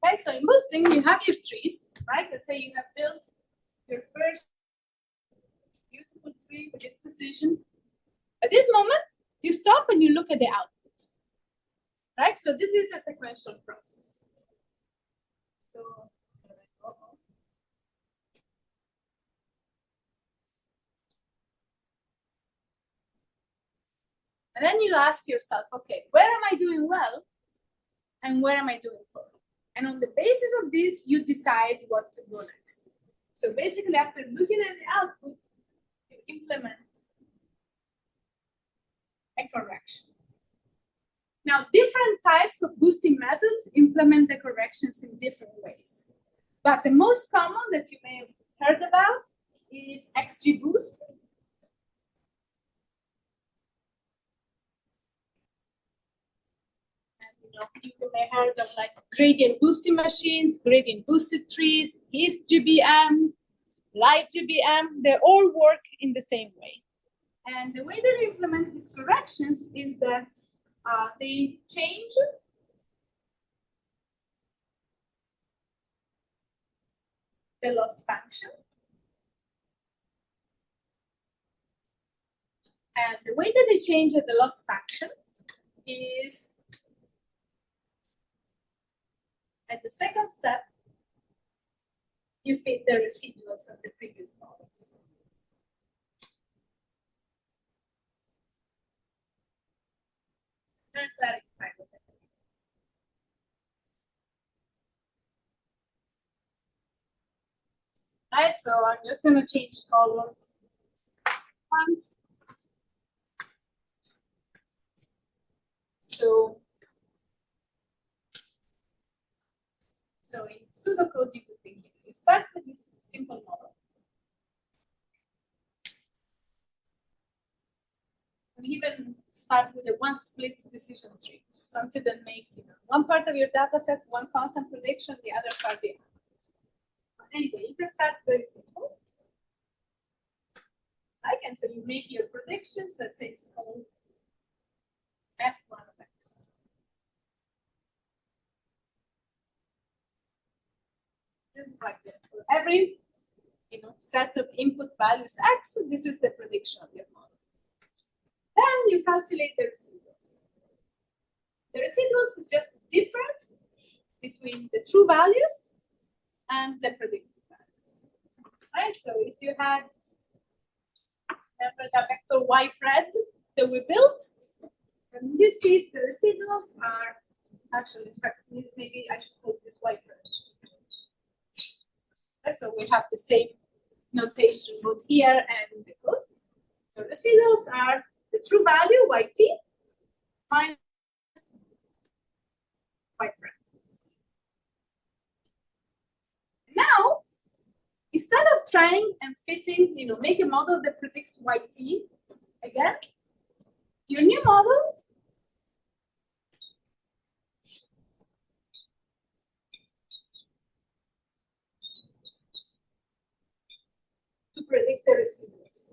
Okay, so in boosting, you have your trees, right? Let's say you have built your first beautiful tree with its decision. At this moment, you stop and you look at the output, right? So this is a sequential process. So, and then you ask yourself, okay, where am I doing well and where am I doing poorly? And on the basis of this, you decide what to go next. So basically, after looking at the output, you implement a correction. Now, different types of boosting methods implement the corrections in different ways. But the most common that you may have heard about is XGBoost. You may have heard of like gradient boosting machines, gradient boosted trees, HistGBM, light GBM, they all work in the same way. And the way that they implement these corrections is that they change the loss function. And the way that they change the loss function is at the second step, you fit the residuals of the previous models. And clarify with it. Alright, so I'm just going to change column 1. So in pseudocode, you could think you start with this simple model. And even start with a one split decision tree, something that makes one part of your data set, one constant prediction, the other part the other. But anyway, you can start very simple. And so you make your predictions, let's say it's called F1 of X. This is like this. For every set of input values X, so this is the prediction of your model. Then you calculate the residuals. The residuals is just the difference between the true values and the predicted values. Right? So if you had the vector Y pred that we built, and in this case the residuals are actually, in fact, maybe I should call this Y pred. So we have the same notation both here and in the code. So residuals are the true value YT minus Y pred. Now, instead of trying and fitting, make a model that predicts YT again, your new model to predict the residuals.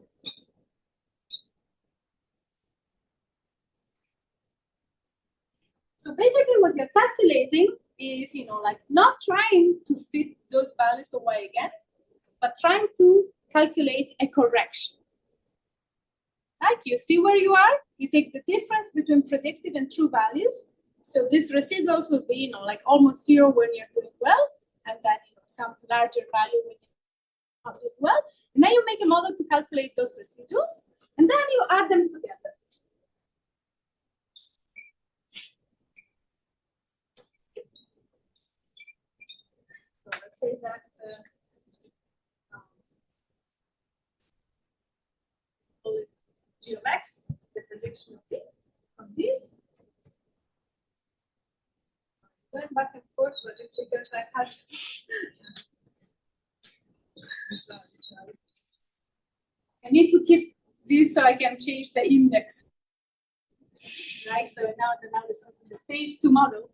So basically what you're calculating is, like not trying to fit those values of Y again, but trying to calculate a correction. Like you see where you are, you take the difference between predicted and true values. So these residuals will be, like almost 0 when you're doing well, and then some larger value when you're not doing well. And then you make a model to calculate those residuals, and then you add them together. So let's say that G of X, the prediction of this. Going back and forth, but it's because I had I need to keep this so I can change the index. Right, so now this one to the stage 2 model.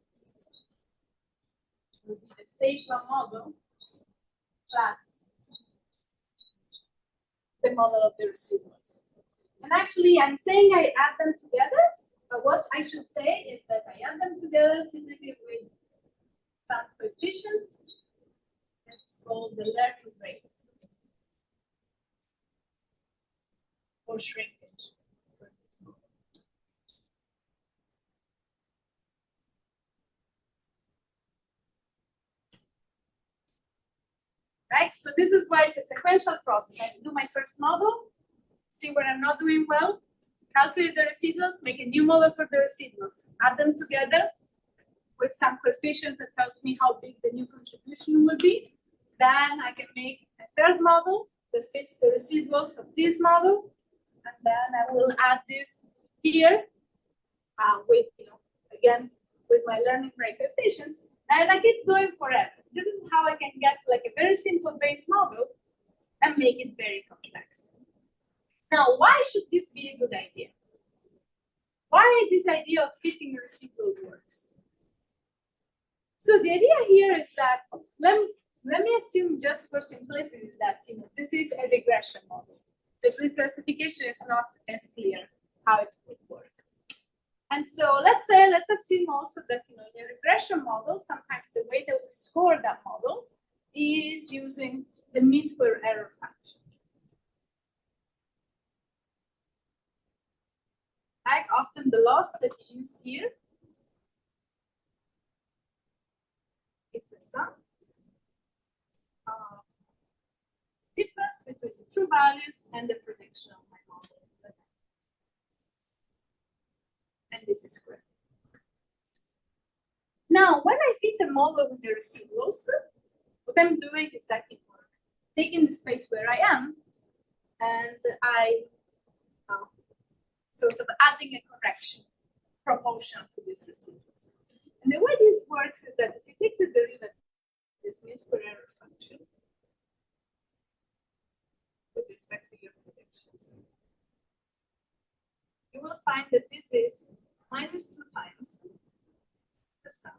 Will be the stage 1 model plus the model of the residuals. And actually, I'm saying I add them together, but what I should say is that I add them together typically with some coefficient. It's called the learning rate or shrinkage. Right, so this is why it's a sequential process. I do my first model, see where I'm not doing well, calculate the residuals, make a new model for the residuals, add them together with some coefficient that tells me how big the new contribution will be. Then I can make a third model that fits the residuals of this model, and then I will add this here with, again, with my learning rate coefficients, and I keep going forever. This is how I can get like a very simple base model and make it very complex. Now, why should this be a good idea? Why this idea of fitting residual works? So the idea here is that let me assume just for simplicity that this is a regression model. Because with classification, it's not as clear how it would work. And so let's assume also that in a regression model, sometimes the way that we score that model is using the mean square error function. Like often the loss that you use here is the sum of difference between the true values and the prediction of my model. And this is square. Now, when I fit the model with the residuals, what I'm doing is taking the space where I am, and I sort of adding a correction proportional to these residuals. And the way this works is that if you take the derivative, this mean square error function, with respect to your predictions, you will find that this is minus 2 times the sum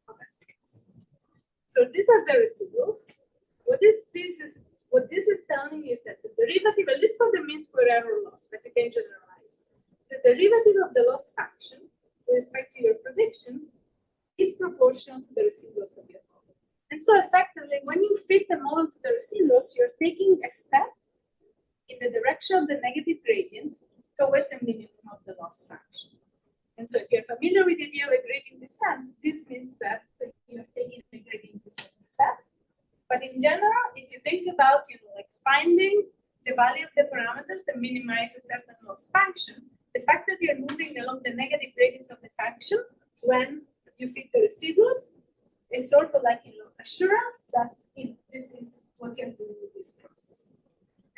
of fx. So these are the residuals. What this is telling you is that the derivative, at least for the mean square error loss, but you can generalize, the derivative of the loss function with respect to your prediction is proportional to the residuals of your model. And so effectively, when you fit the model to the residuals, you're taking a step in the direction of the negative gradient towards the minimum of the loss function. And so if you're familiar with the idea of a gradient descent, this means that you're taking a gradient descent step. But in general, if you think about, like finding the value of the parameters that minimize a certain loss function, the fact that you're moving along the negative gradients of the function when you fit the residuals is sort of like, assurance that this is what you're doing with this process.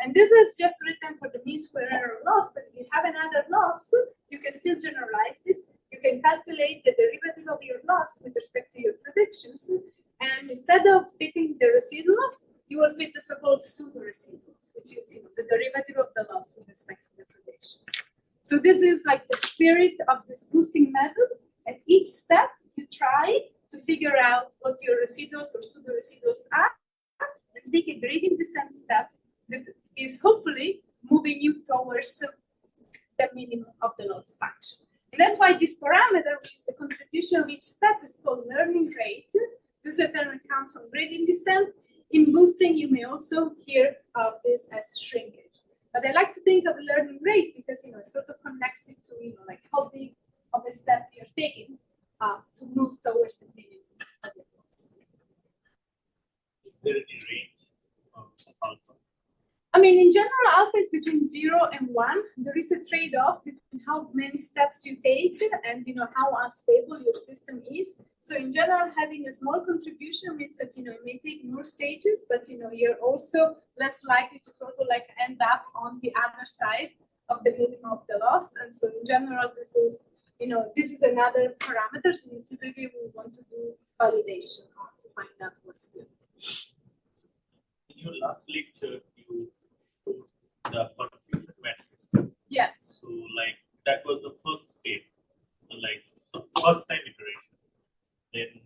And this is just written for the mean square error loss, but if you have another loss, you can still generalize this. You can calculate the derivative of your loss with respect to your predictions. And instead of fitting the residuals, you will fit the so-called pseudo-residuals, which is the derivative of the loss with respect to the prediction. So this is like the spirit of this boosting method. At each step, you try to figure out what your residuals or pseudo-residuals are, and take a gradient descent step that is hopefully moving you towards the minimum of the loss function. And that's why this parameter, which is the contribution of each step, is called learning rate. This term comes from gradient descent. In boosting, you may also hear of this as shrinkage. But I like to think of learning rate because it sort of connects it to like how big of a step you're taking to move towards the minimum of the loss. Is there any range of alpha? I mean, in general, alpha is between 0 and 1. There is a trade-off between how many steps you take and how unstable your system is. So in general, having a small contribution means that it may take more stages, but you're also less likely to sort of like end up on the other side of the minimum of the loss. And so in general, this is another parameter. So you typically will want to do validation to find out what's good. In your last lecture, you showed the contribution matrix. Yes. So like that was the first step, like the first time iteration. Then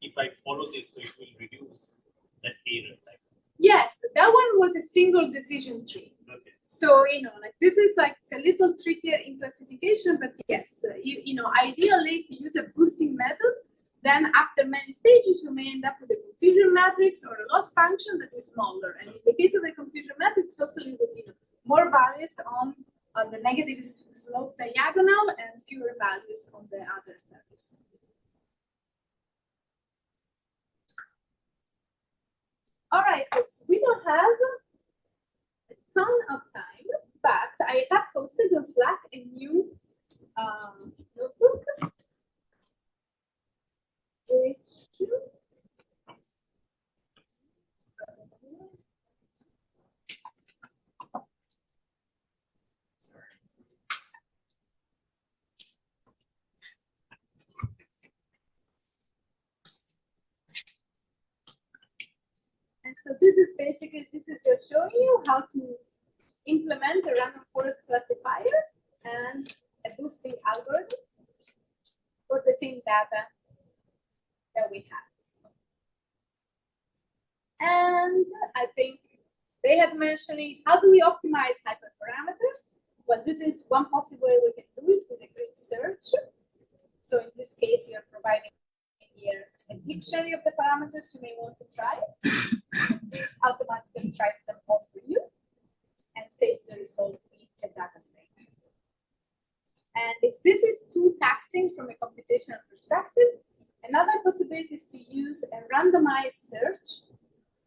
if I follow this, so it will reduce that error. Like yes, that one was a single decision tree. okay. So like this is like it's a little trickier in classification, but yes, ideally if you use a boosting method, then after many stages you may end up with a confusion matrix or a loss function that is smaller. And in the case of a confusion matrix, hopefully with more values on the negative slope diagonal and fewer values on the other values. All right, folks, we don't have a ton of time, but I have posted on Slack a new notebook, which and so this is just showing you how to implement a random forest classifier and a boosting algorithm for the same data that we have. And I think they have mentioned how do we optimize hyperparameters? Well, this is one possible way we can do it with a grid search. So in this case, you're providing here a dictionary of the parameters you may want to try. This automatically tries them all for you and saves the result in a data frame. And if this is too taxing from a computational perspective, another possibility is to use a randomized search,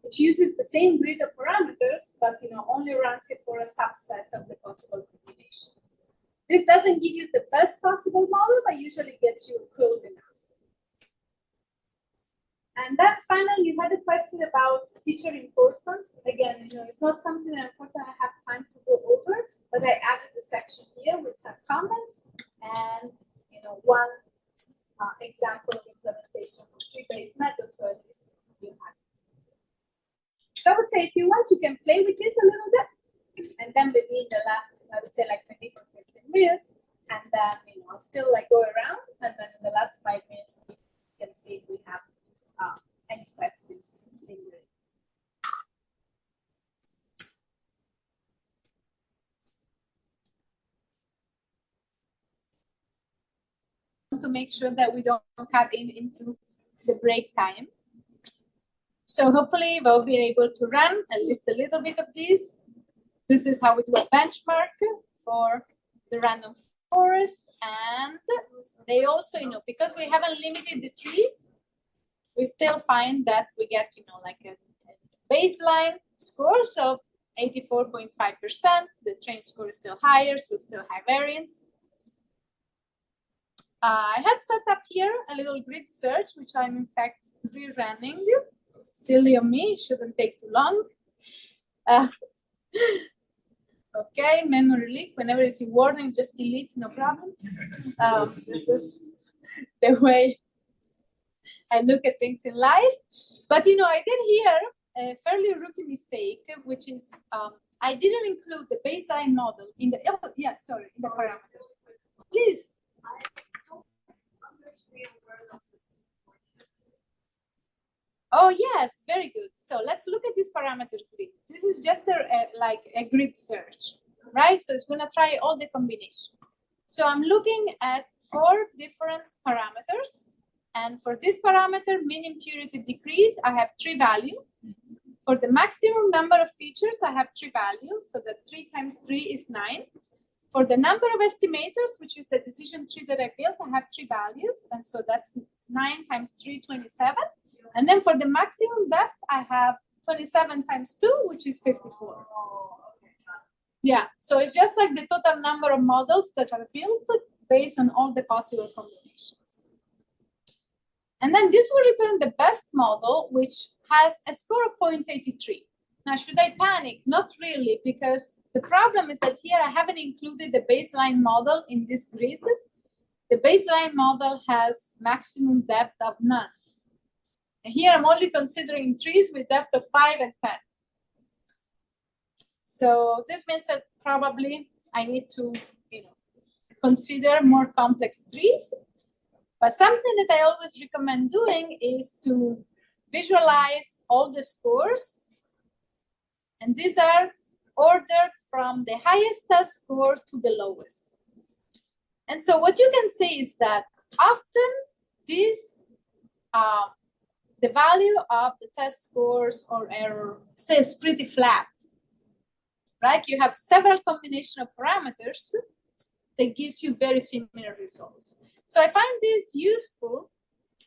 which uses the same grid of parameters, but only runs it for a subset of the possible combination. This doesn't give you the best possible model, but usually gets you close enough. And then finally, you had a question about feature importance. Again, it's not something that unfortunately I have time to go over, but I added a section here with some comments and one example of implementation of tree-based methods, so at least you have it. So I would say if you want, you can play with this a little bit, and then maybe in the last, I would say like 20 or 15 minutes, and then I'll still go around, and then in the last 5 minutes we can see if we have any questions lingering. To make sure that we don't cut into the break time. So hopefully we'll be able to run at least a little bit of this. This is how we do a benchmark for the random forest. And they also, because we haven't limited the trees, we still find that we get, like a baseline score of 84.5%. The train score is still higher, so still high variance. I had set up here a little grid search, which I'm in fact rerunning. Silly of me, it shouldn't take too long. Okay, memory leak. Whenever it's a warning, just delete, no problem. This is the way I look at things in life. But I did here a fairly rookie mistake, which is I didn't include the baseline model in the in the parameters. Please. Oh yes, very good. So let's look at this parameter grid. This is just like a grid search, right? So it's going to try all the combinations. So I'm looking at 4 different parameters. And for this parameter, mean impurity decrease, I have 3 values. For the maximum number of features, I have 3 values. So that 3 times 3 is 9. For the number of estimators, which is the decision tree that I built, I have 3 values. And so that's 9 times 3, 27. And then for the maximum depth, I have 27 times 2, which is 54. Yeah, so it's just like the total number of models that are built based on all the possible combinations. And then this will return the best model, which has a score of 0.83. Now, should I panic? Not really, because the problem is that here I haven't included the baseline model in this grid. The baseline model has maximum depth of none. And here I'm only considering trees with depth of 5 and 10. So this means that probably I need to, consider more complex trees. But something that I always recommend doing is to visualize all the scores. And these are ordered from the highest test score to the lowest. And so what you can say is that often this, the value of the test scores or error stays pretty flat, right? You have several combination of parameters that gives you very similar results. So I find this useful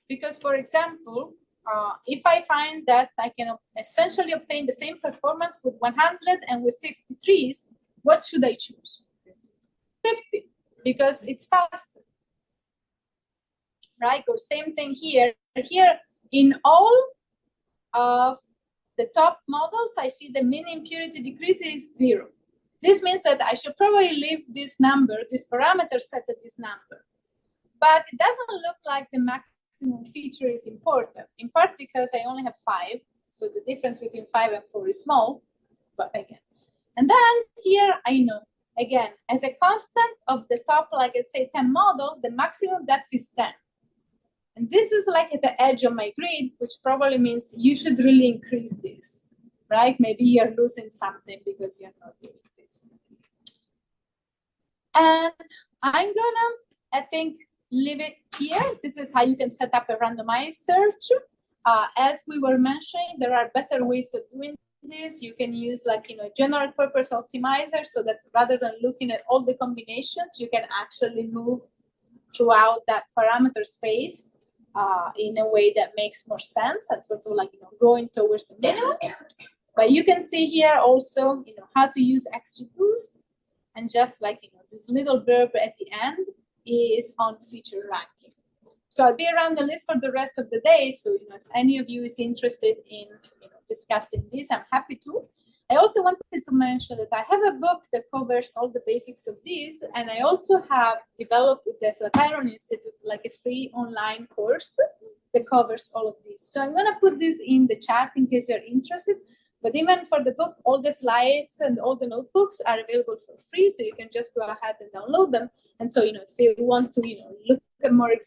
because, for example, if I find that I can essentially obtain the same performance with 100 and with 50 trees, what should I choose? 50, because it's faster, right? Or same thing here. Here, in all of the top models, I see the mean impurity decrease is 0. This means that I should probably leave this number, this parameter set at this number. But it doesn't look like the maximum feature is important, in part because I only have 5. So the difference between 5 and 4 is small, but again. And then here I know, again, as a constant of the top, like let's say 10 model, the maximum depth is 10. And this is like at the edge of my grid, which probably means you should really increase this, right? Maybe you're losing something because you're not doing this. And I'm gonna, I think, leave it here. This is how you can set up a randomized search. As we were mentioning, there are better ways of doing this. You can use like, general purpose optimizer so that rather than looking at all the combinations, you can actually move throughout that parameter space in a way that makes more sense and sort of like, going towards the minimum. But you can see here also, how to use XGBoost, and just like, this little verb at the end is on feature ranking. So I'll be around the list for the rest of the day. So, if any of you is interested in discussing this, I'm happy to. I also wanted to mention that I have a book that covers all the basics of this, and I also have developed with the Flatiron Institute like a free online course that covers all of this. So I'm going to put this in the chat in case you're interested. But even for the book, all the slides and all the notebooks are available for free, so you can just go ahead and download them. And so, if you want to, look at more